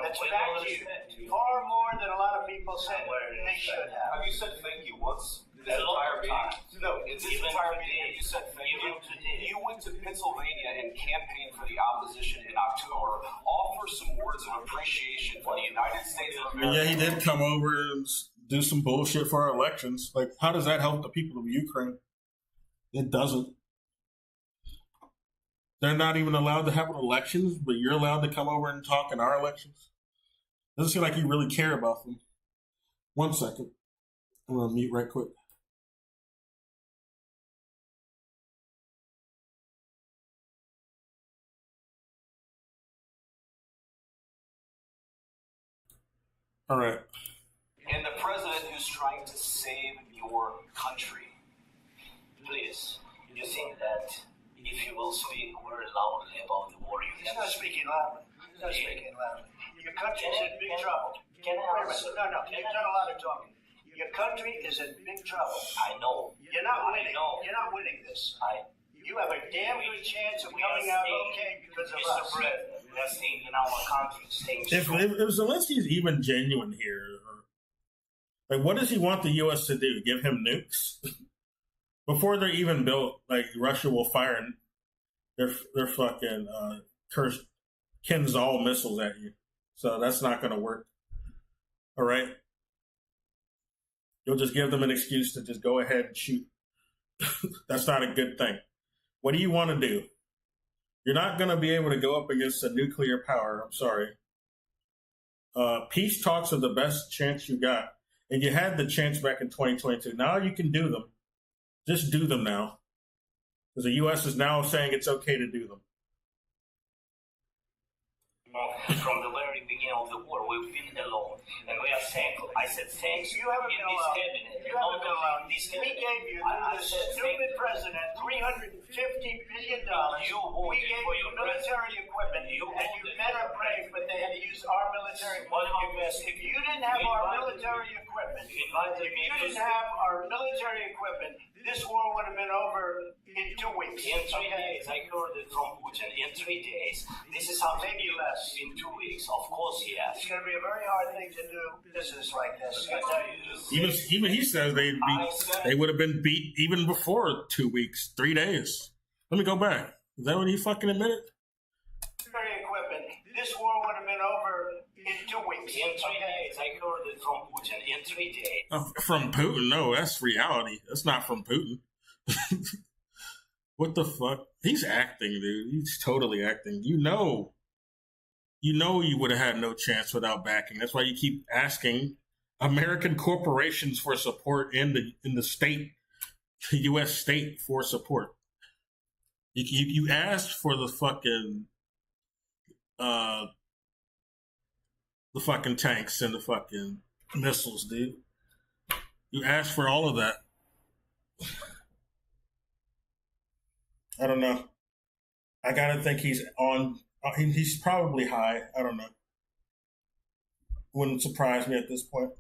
That's back to you. Far more than a lot of people said they should have. Have you said thank you once? This entire meeting? No, it's this entire meeting. You said thank you. You went to Pennsylvania and campaigned for the opposition in October. Offer some words of appreciation for the United States of America. Yeah, he did come over and do some bullshit for our elections. Like, how does that help the people of Ukraine? It doesn't. They're not even allowed to have elections, but you're allowed to come over and talk in our elections? Doesn't seem like you really care about them. 1 second. I'm going to mute right quick. All right. And the president who's trying to save your country. Please, you think that if you will speak very loudly about the war, you He's can not speaking loudly. He's not speaking loudly. Your country's in big trouble. Can I Wait a answer? minute. No. You've done a lot of talking. Your country is in big trouble. I know. You're not winning. know. You're not winning this. You You have a damn good chance of we are coming out staying, okay because of Mr. us. President, we are staying in our country, staying If strong. Zelensky's even genuine here, like, what does he want the U.S. to do? Give him nukes? Before they're even built, like, Russia will fire their fucking cursed Kinzhal missiles at you. So that's not going to work. All right? You'll just give them an excuse to just go ahead and shoot. That's not a good thing. What do you want to do? You're not going to be able to go up against a nuclear power. I'm sorry. Peace talks are the best chance you got. And you had the chance back in 2022. Now you can do them. Just do them now. Because the U.S. is now saying it's okay to do them. From the very beginning of the war, we've been alone, and we are thankful. I said thanks You haven't in been this alone. cabinet. You haven't been alone. In this We cabinet. gave you, I the said stupid president, $350 billion. You voted We gave for you your military equipment, You and you voted men for are brave, but they had to use our military What equipment. about us? If you didn't have our military equipment, You invited if me you to didn't have our military equipment, this war would have been over in 2 weeks. In 3 Okay? days, I heard it from Putin. In 3 days, this is something Maybe less. in 2 weeks. Of course, yes. It's going to be a very hard thing to do business like this. I tell you. Even he says they would have been beat even before 2 weeks, 3 days. Let me go back. Is that what he fucking admitted? Military equipment, this war would have been over in 2 weeks. In 3 days, I heard it from Putin. In 3 days. From Putin? No, that's reality. That's not from Putin. What the fuck? He's acting, dude. He's totally acting. You know you would have had no chance without backing. That's why you keep asking American corporations for support in the state, the U.S. state for support. You asked for the fucking tanks and the fucking missiles, dude. You asked for all of that. I don't know. I gotta think he's on. He's probably high. I don't know. Wouldn't surprise me at this point.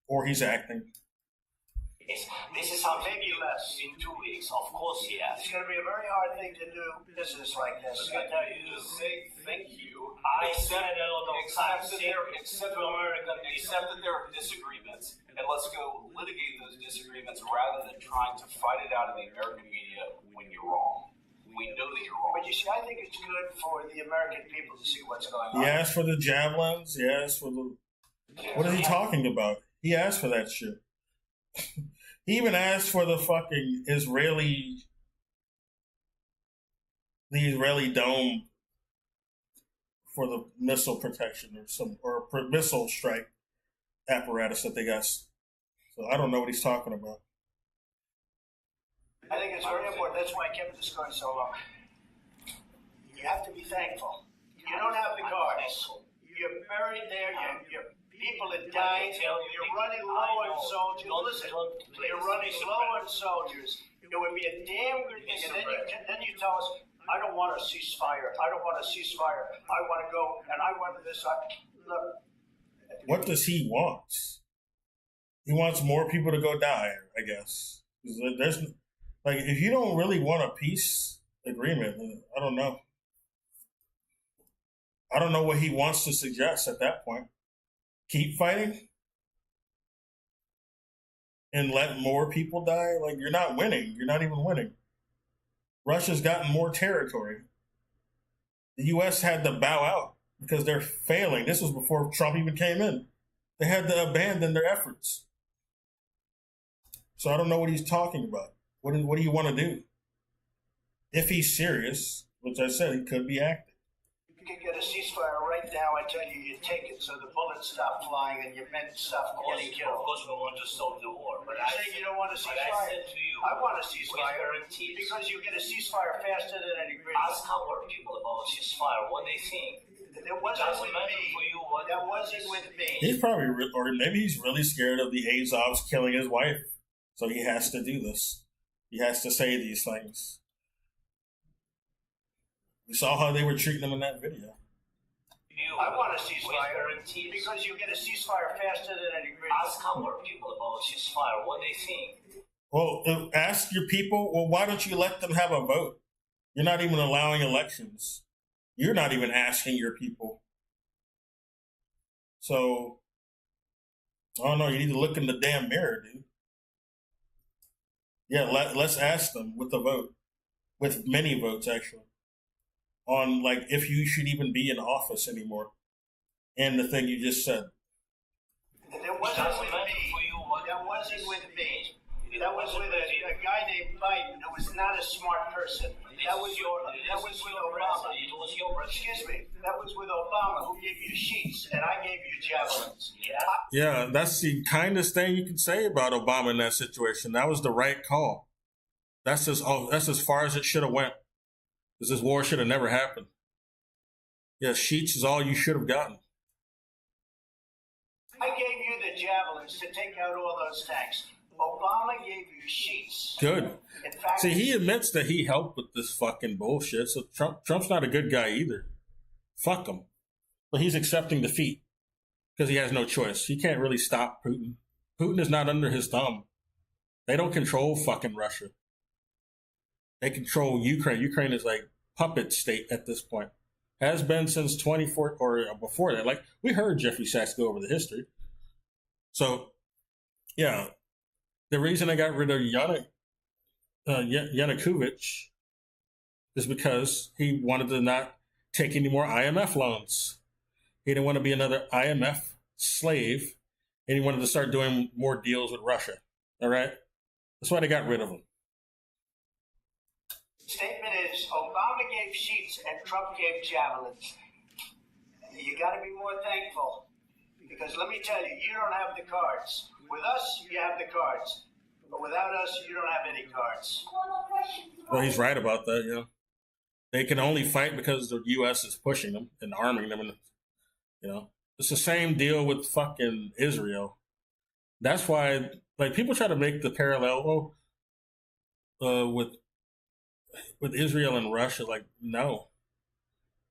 Or he's acting. This is something Maybe less. in 2 weeks. Of course, yes. It's going to be a very hard thing to do business like this. I tell you. Say thank you. I said a lot of times. Accept that there are disagreements, and let's go litigate those disagreements rather than trying to fight it out in the American media when you're wrong. We know that you're wrong. But you see, I think it's good for the American people to see what's going on. He asked for the javelins. He asked for the. What is he talking about? He asked for that shit. He even asked for the fucking the Israeli dome for the missile protection or missile strike apparatus that they got. So I don't know what he's talking about. I think it's very important. That's why I kept this going so long. You have to be thankful. You don't have the guards. You're buried there. Your people are dying. You're running low on soldiers. Listen, you're running low on soldiers. It would be a damn good thing. And then you tell us, I don't want a ceasefire. I don't want a ceasefire. I want to go and I want this. Look. What does he want? He wants more people to go die, I guess. There's like, if you don't really want a peace agreement, I don't know. I don't know what he wants to suggest at that point. Keep fighting and let more people die? Like, you're not winning. You're not even winning. Russia's gotten more territory. The U.S. had to bow out because they're failing. This was before Trump even came in. They had to abandon their efforts. So I don't know what he's talking about. What do you want to do? If he's serious, which I said, he could be active. You can get a ceasefire right now. I tell you, you take it so the bullets stop flying and your men stop getting killed. Of course, we want to stop the war. But I say you don't want a ceasefire. I said to you, I want a ceasefire because you get a ceasefire faster than an agreement. Ask our people about ceasefire, what they think. That wasn't with me. That wasn't with me. He's probably, or maybe he's really scared of the Azovs killing his wife, so he has to do this. He has to say these things. We saw how they were treating him in that video. I want a ceasefire because you get a ceasefire faster than an agreement. Ask our people about ceasefire, what they think. Well, ask your people, well, why don't you let them have a vote? You're not even allowing elections. You're not even asking your people. So, I don't know, you need to look in the damn mirror, dude. Yeah, let's ask them with the vote. With many votes, actually. On, like, if you should even be in office anymore. And the thing you just said. That wasn't with me. That wasn't with me. That was with a guy named Biden who was not a smart person. That was with Obama. Excuse me. That was with Obama, who gave you sheets and I gave you javelins. Yeah, that's the kindest thing you can say about Obama in that situation. That was the right call. That's as far as it should have went. Because this war should have never happened. Yeah, sheets is all you should have gotten. I gave you the javelins to take out all those tanks. Obama gave you sheets. Good. In fact, see, he admits that he helped with this fucking bullshit. So Trump's not a good guy either. Fuck him. But he's accepting defeat because he has no choice. He can't really stop Putin. Putin is not under his thumb. They don't control fucking Russia. They control Ukraine. Ukraine is like puppet state at this point. Has been since 24 or before that. Like, we heard Jeffrey Sachs go over the history. So, yeah. The reason I got rid of Yanukovych is because he wanted to not take any more IMF loans. He didn't want to be another IMF slave, and he wanted to start doing more deals with Russia. All right? That's why they got rid of him. Statement is, Obama gave sheets and Trump gave javelins. You got to be more thankful. Because let me tell you, you don't have the cards. With us, you have the cards. But without us, you don't have any cards. Well, he's right about that, yeah. They can only fight because the U.S. is pushing them and arming them. And, you know, it's the same deal with fucking Israel. That's why, like, people try to make the parallel with Israel and Russia. Like, no.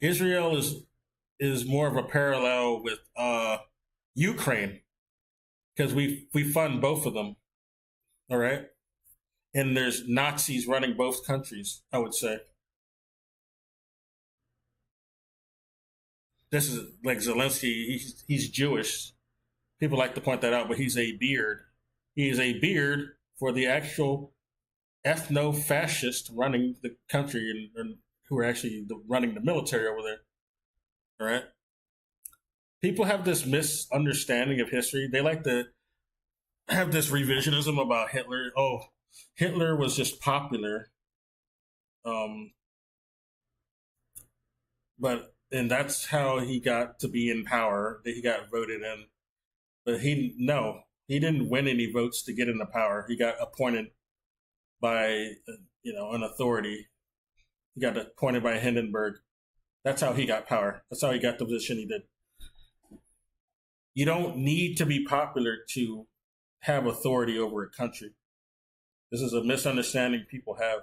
Israel is more of a parallel with Ukraine. Because we fund both of them, all right? And there's Nazis running both countries, I would say. This is like Zelensky, he's Jewish. People like to point that out, but he's a beard. He is a beard for the actual ethno-fascist running the country and who are actually running the military over there, all right? People have this misunderstanding of history. They like to have this revisionism about Hitler. Oh, Hitler was just popular. And that's how he got to be in power, that he got voted in. But he didn't win any votes to get into power. He got appointed by, an authority. He got appointed by Hindenburg. That's how he got power. That's how he got the position he did. You don't need to be popular to have authority over a country. This is a misunderstanding people have.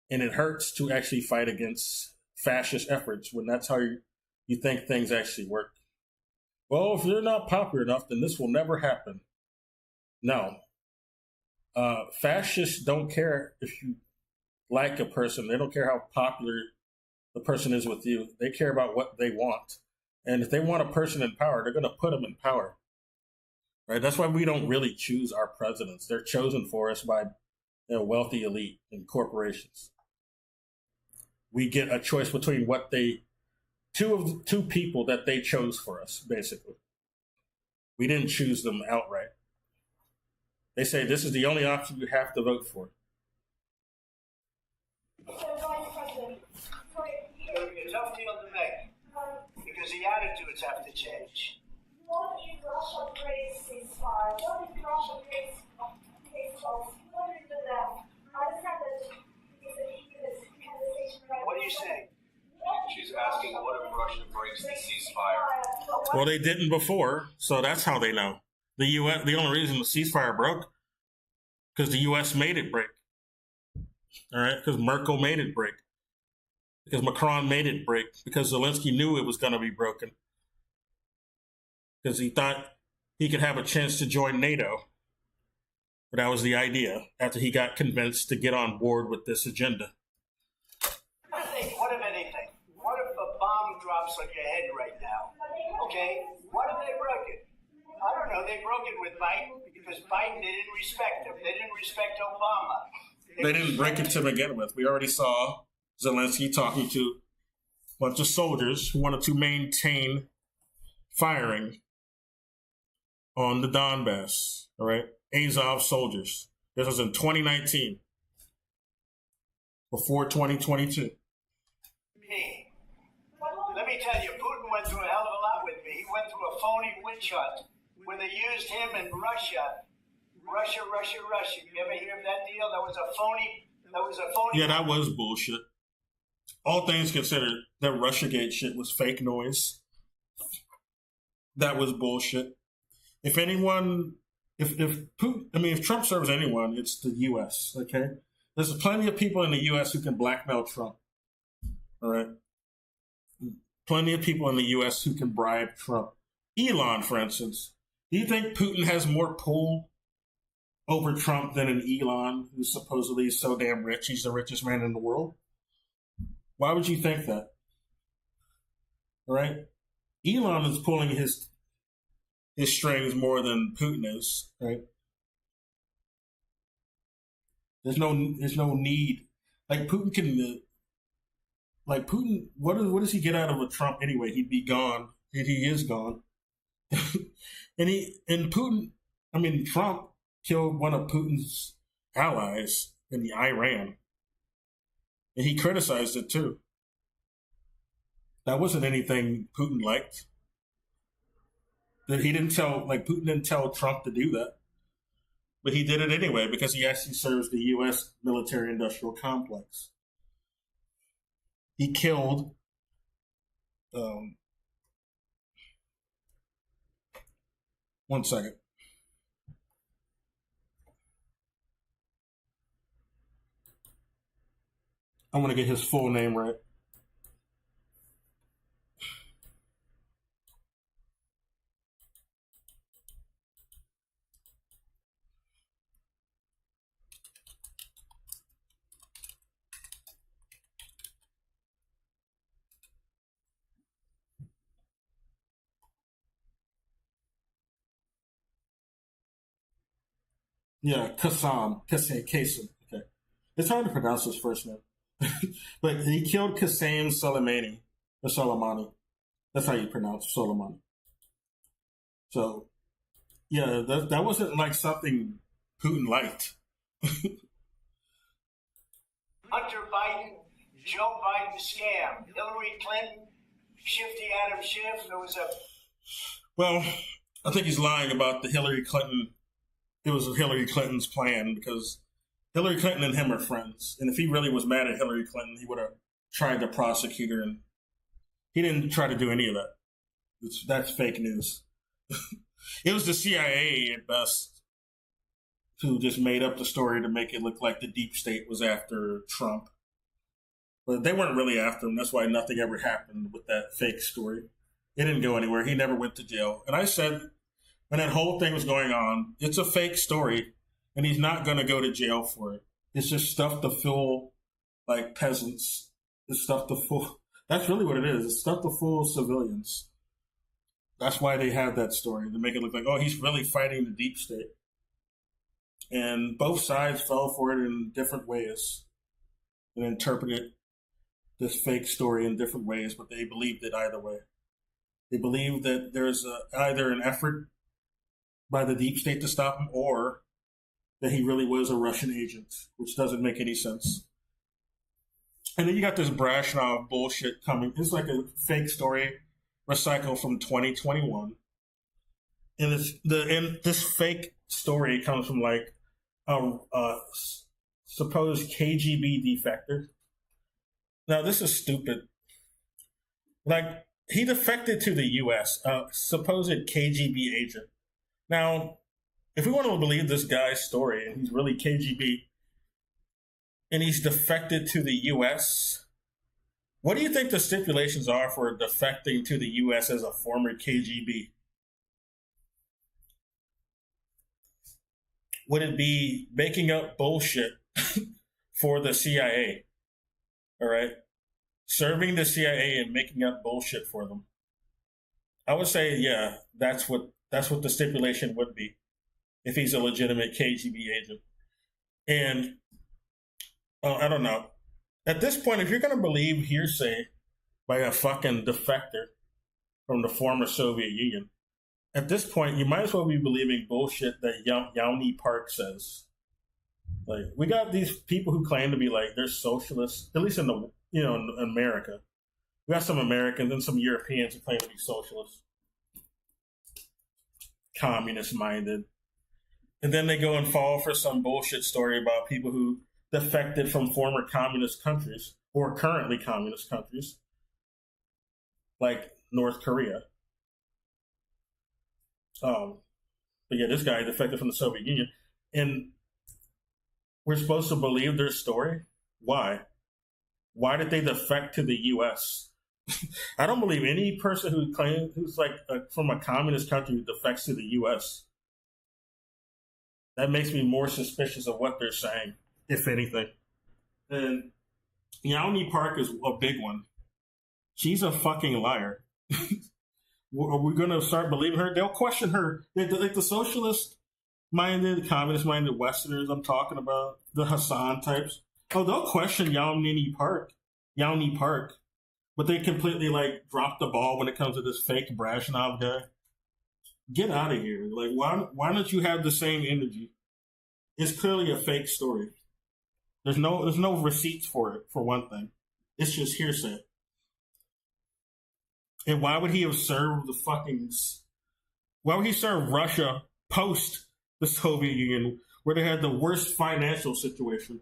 And it hurts to actually fight against fascist efforts when that's how you think things actually work. Well, if you're not popular enough, then this will never happen. No. Fascists don't care if you like a person. They don't care how popular the person is with you. They care about what they want. And if they want a person in power, they're going to put them in power. Right? That's why we don't really choose our presidents. They're chosen for us by wealthy elite and corporations. We get a choice between two people that they chose for us, basically. We didn't choose them outright. They say this is the only option you have to vote for. It's a tough deal to make because the attitudes have to change. What if Russia breaks ceasefire? What if Russia breaks talks? What is the left? I understand that what are you saying? She's asking what if Russia breaks the ceasefire? Well, they didn't before, so that's how they know. The only reason the ceasefire broke, because the U.S. made it break. All right, because Merkel made it break. Because Macron made it break. Because Zelensky knew it was going to be broken. Because he thought he could have a chance to join NATO. But that was the idea, after he got convinced to get on board with this agenda. What if anything? What if a bomb drops on your head right now? Okay, what if they broke it? I don't know, they broke it with Biden because Biden, they didn't respect him. They didn't respect Obama. They didn't break it to begin with. We already saw Zelensky talking to a bunch of soldiers who wanted to maintain firing on the Donbass, all right? Azov soldiers. This was in 2019, before 2022. Let me tell you, Putin went through a hell of a lot with me. He went through a phony witch hunt where they used him in Russia. Russia. You ever hear of that deal? That was a phony. Yeah, that was bullshit. All things considered, that Russiagate shit was fake noise. That was bullshit. If Trump serves anyone, it's the U.S., okay? There's plenty of people in the U.S. who can blackmail Trump, all right? Plenty of people in the U.S. who can bribe Trump. Elon, for instance. Do you think Putin has more pull over Trump than an Elon, who supposedly is so damn rich? He's the richest man in the world. Why would you think that? All right? Elon is pulling his strings more than Putin is, right? There's no need. Like Putin, what does he get out of a Trump anyway? He'd be gone. He is gone. Trump killed one of Putin's allies in the Iran. And he criticized it too. That wasn't anything Putin liked. That Putin didn't tell Trump to do that. But he did it anyway because he actually serves the U.S. military-industrial complex. He killed one second. I want to get his full name right. Yeah, Qasem. Okay. It's hard to pronounce his first name. But he killed Qasem Soleimani. Or Soleimani. That's how you pronounce Soleimani. So, Yeah, that wasn't like something Putin liked. Hunter Biden, Joe Biden scam, Hillary Clinton, Shifty Adam Schiff. There was a. Well, I think he's lying about the Hillary Clinton. It was Hillary Clinton's plan because Hillary Clinton and him are friends. And if he really was mad at Hillary Clinton, he would have tried to prosecute her. And he didn't try to do any of that. That's fake news. It was the CIA at best who just made up the story to make it look like the deep state was after Trump. But they weren't really after him. That's why nothing ever happened with that fake story. It didn't go anywhere. He never went to jail. And I said, when that whole thing was going on, it's a fake story, and he's not going to go to jail for it. It's just stuff to fool, like, peasants. It's stuff to fool. That's really what it is. It's stuff to fool civilians. That's why they have that story, to make it look like, oh, he's really fighting the deep state. And both sides fell for it in different ways and interpreted this fake story in different ways, but they believed it either way. They believed that there's either an effort by the deep state to stop him or that he really was a Russian agent, which doesn't make any sense. And then you got this Brezhnev bullshit coming. It's like a fake story recycled from 2021. And this fake story comes from like a supposed KGB defector. Now, this is stupid. Like, he defected to the U.S., supposed KGB agent. Now, if we want to believe this guy's story, and he's really KGB, and he's defected to the U.S., what do you think the stipulations are for defecting to the U.S. as a former KGB? Would it be making up bullshit for the CIA? All right? Serving the CIA and making up bullshit for them. I would say, yeah, that's what the stipulation would be if he's a legitimate KGB agent. And I don't know. At this point, if you're going to believe hearsay by a fucking defector from the former Soviet Union, at this point, you might as well be believing bullshit that Yauni Park says. Like, we got these people who claim to be like, they're socialists, at least in the, in America. We got some Americans and some Europeans who claim to be socialists. Communist-minded. And then they go and fall for some bullshit story about people who defected from former communist countries or currently communist countries, like North Korea. But yeah, this guy defected from the Soviet Union. And we're supposed to believe their story? Why? Why did they defect to the U.S.? I don't believe any person who's like from a communist country who defects to the U.S. That makes me more suspicious of what they're saying, if anything. And Yauni Park is a big one. She's a fucking liar. Are we going to start believing her? They'll question her. Like the socialist-minded, communist-minded Westerners I'm talking about, the Hassan types. Oh, they'll question Yauni Park. But they completely, like, drop the ball when it comes to this fake Brezhnev guy. Get out of here. Like, why don't you have the same energy? It's clearly a fake story. There's no receipts for it, for one thing. It's just hearsay. And why would he have served why would he serve Russia post the Soviet Union, where they had the worst financial situation?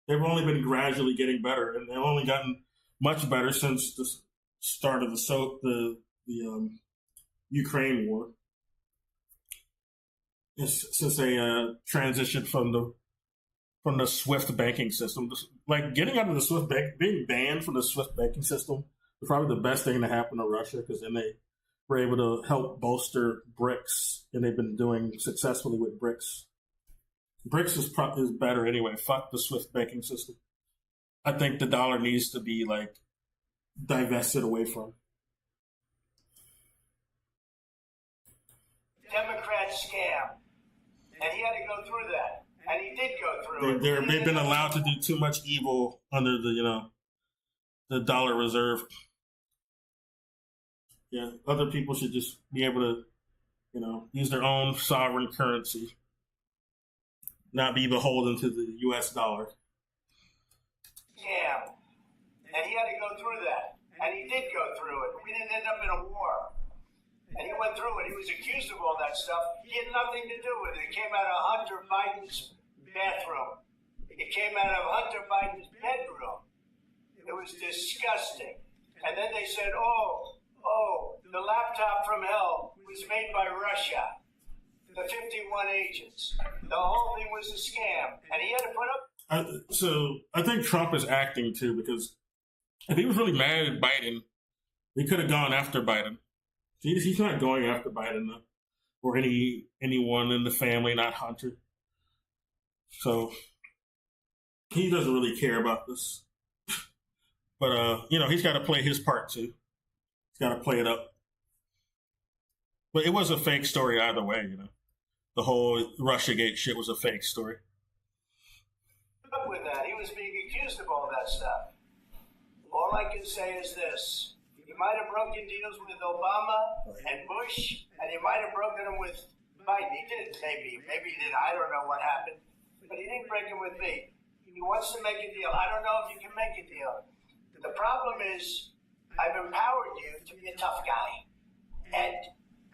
They've only been gradually getting better, and they've only gotten much better since the start of the Ukraine war. Since they transitioned from the SWIFT banking system, like getting out of the SWIFT bank, being banned from the SWIFT banking system was probably the best thing to happen to Russia, because then they were able to help bolster BRICS, and they've been doing successfully with BRICS. BRICS is better anyway. Fuck the SWIFT banking system. I think the dollar needs to be like divested away from. Democrat scam. And he had to go through that. And he did go through it. They've been allowed to do too much evil under the dollar reserve. Yeah, other people should just be able to use their own sovereign currency, not be beholden to the U.S. dollar. Yeah. And he had to go through that. And he did go through it. We didn't end up in a war. And he went through it. He was accused of all that stuff. He had nothing to do with it. It came out of Hunter Biden's bathroom. It came out of Hunter Biden's bedroom. It was disgusting. And then they said, oh, the laptop from hell was made by Russia. The 51 agents. The whole thing was a scam. And he had to put up... So I think Trump is acting too, because if he was really mad at Biden, he could have gone after Biden. He's not going after Biden though, or anyone in the family, not Hunter. So he doesn't really care about this. But he's got to play his part too. He's got to play it up. But it was a fake story either way. The whole Russiagate shit was a fake story. With that, he was being accused of all that stuff. All I can say is this. You might have broken deals with Obama and Bush, and you might have broken them with Biden. He did, maybe. Maybe he did. I don't know what happened. But he didn't break them with me. He wants to make a deal. I don't know if you can make a deal. The problem is, I've empowered you to be a tough guy. And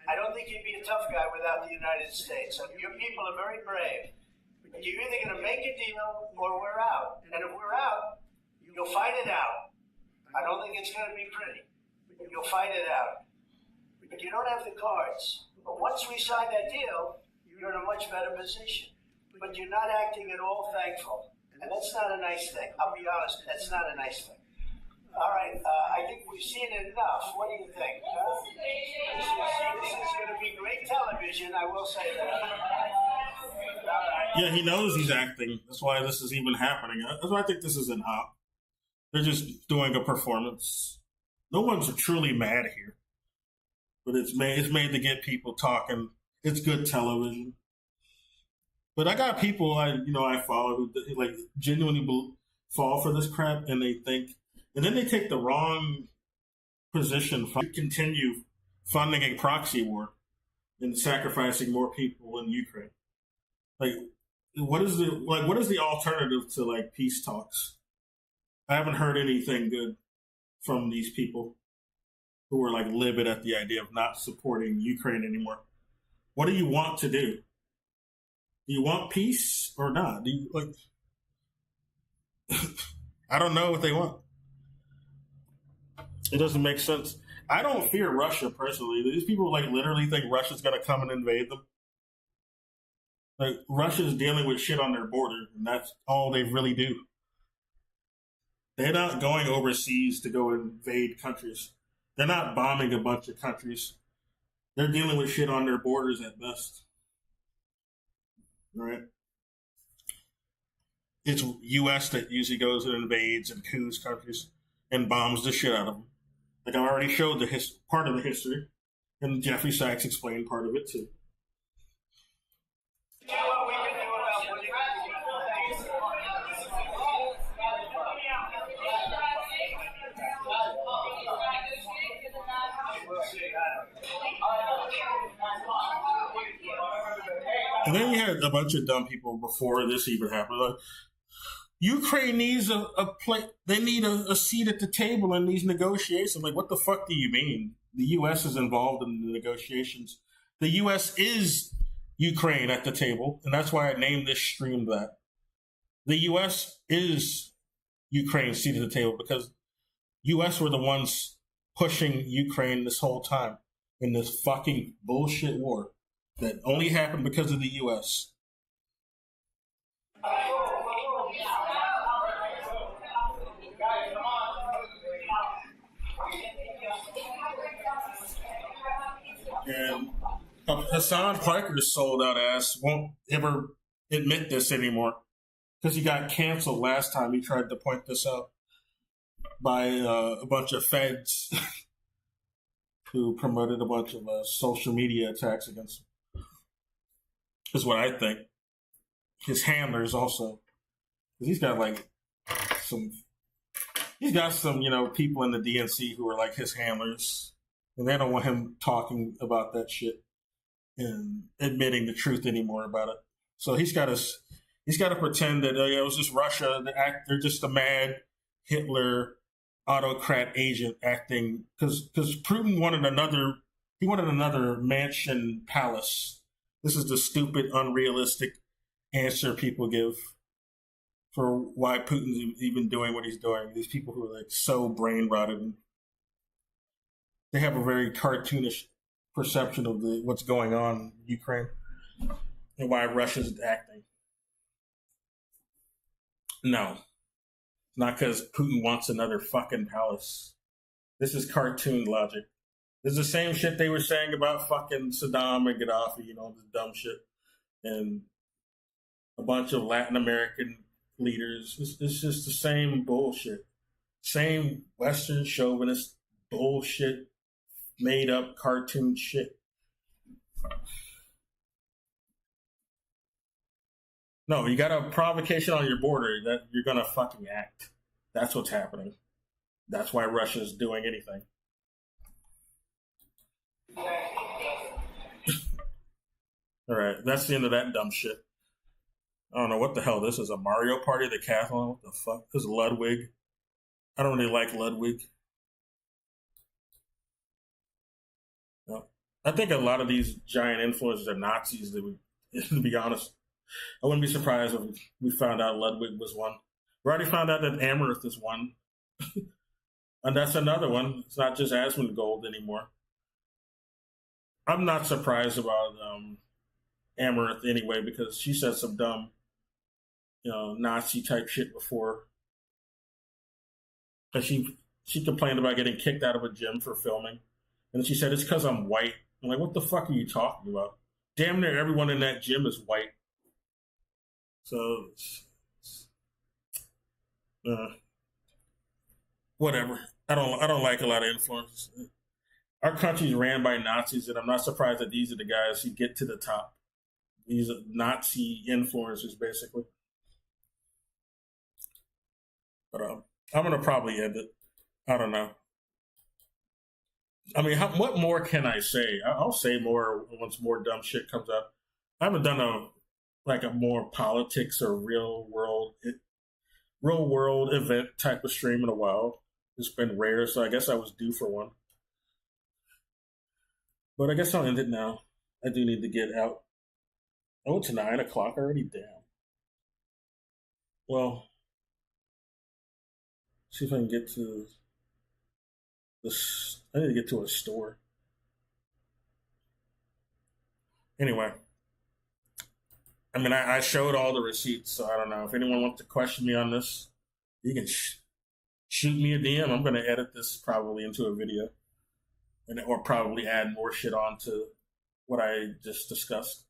I don't think you'd be a tough guy without the United States. So your people are very brave. You're either going to make a deal or we're out. And if we're out, you'll fight it out. I don't think it's going to be pretty. You'll fight it out. But you don't have the cards. But once we sign that deal, you're in a much better position. But you're not acting at all thankful. And that's not a nice thing. I'll be honest, that's not a nice thing. All right, I think we've seen it enough. What do you think? This is going to be great television, I will say that. Yeah, he knows he's acting. That's why this is even happening. That's why I think this is an op. They're just doing a performance. No one's truly mad here. But it's made to get people talking. It's good television. But I got people I follow who like genuinely fall for this crap, and they think, and then they take the wrong position to continue funding a proxy war and sacrificing more people in Ukraine. Like, what is the alternative to peace talks? I haven't heard anything good from these people who are livid at the idea of not supporting Ukraine anymore. What do you want to do? Do you want peace or not? Do you I don't know what they want. It doesn't make sense. I don't fear Russia personally. These people literally think Russia's going to come and invade them. Russia's dealing with shit on their border, and that's all they really do. They're not going overseas to go invade countries. They're not bombing a bunch of countries. They're dealing with shit on their borders at best. Right? It's U.S. that usually goes and invades and coups countries and bombs the shit out of them. I already showed part of the history, and Jeffrey Sachs explained part of it too. And then you had a bunch of dumb people before this even happened. Ukraine needs a play. They need a seat at the table in these negotiations. What the fuck do you mean? The U.S. is involved in the negotiations. The U.S. is Ukraine at the table, and that's why I named this stream that. The U.S. is Ukraine's seat at the table because U.S. were the ones pushing Ukraine this whole time in this fucking bullshit war that only happened because of the U.S. And Hassan Piker's sold out ass won't ever admit this anymore because he got canceled last time he tried to point this out by a bunch of feds who promoted a bunch of social media attacks against him. Is what I think. His handlers also. Because he's got some people in the DNC who are his handlers. And they don't want him talking about that shit and admitting the truth anymore about it. So he's got to pretend that it was just Russia. They're just a mad Hitler autocrat agent acting because Putin wanted another mansion palace. This is the stupid, unrealistic answer people give for why Putin's even doing what he's doing. These people who are like so brain rotted, they have a very cartoonish perception of what's going on in Ukraine and why Russia's acting. No, not because Putin wants another fucking palace. This is cartoon logic. This is the same shit they were saying about fucking Saddam and Gaddafi, this dumb shit. And a bunch of Latin American leaders. It's just the same bullshit. Same Western chauvinist bullshit, made up cartoon shit. No, you got a provocation on your border that you're going to fucking act. That's what's happening. That's why Russia's doing anything. All right, that's the end of that dumb shit. I don't know what the hell this is. A Mario Party, the Cathlon? What the fuck? This is Ludwig. I don't really like Ludwig. No. I think a lot of these giant influencers are Nazis, to be honest. I wouldn't be surprised if we found out Ludwig was one. We already found out that Amaranth is one. And that's another one. It's not just Asmongold anymore. I'm not surprised about Amaranth anyway, because she said some dumb, Nazi type shit before. Because she complained about getting kicked out of a gym for filming. And she said, it's because I'm white. I'm like, what the fuck are you talking about? Damn near everyone in that gym is white. So, whatever. I don't like a lot of influencers. Our country's ran by Nazis, and I'm not surprised that these are the guys who get to the top. These are Nazi influencers, basically. But I'm gonna probably end it. I don't know. I mean, what more can I say? I'll say more once more dumb shit comes up. I haven't done a more politics or real world event type of stream in a while. It's been rare, so I guess I was due for one. But I guess I'll end it now. I do need to get out. Oh, it's 9 o'clock already? Damn. Well, see if I can get to this. I need to get to a store. Anyway. I mean, I showed all the receipts, so I don't know. If anyone wants to question me on this, you can shoot me a DM. I'm going to edit this probably into a video, or probably add more shit on to what I just discussed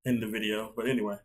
in the video. But anyway,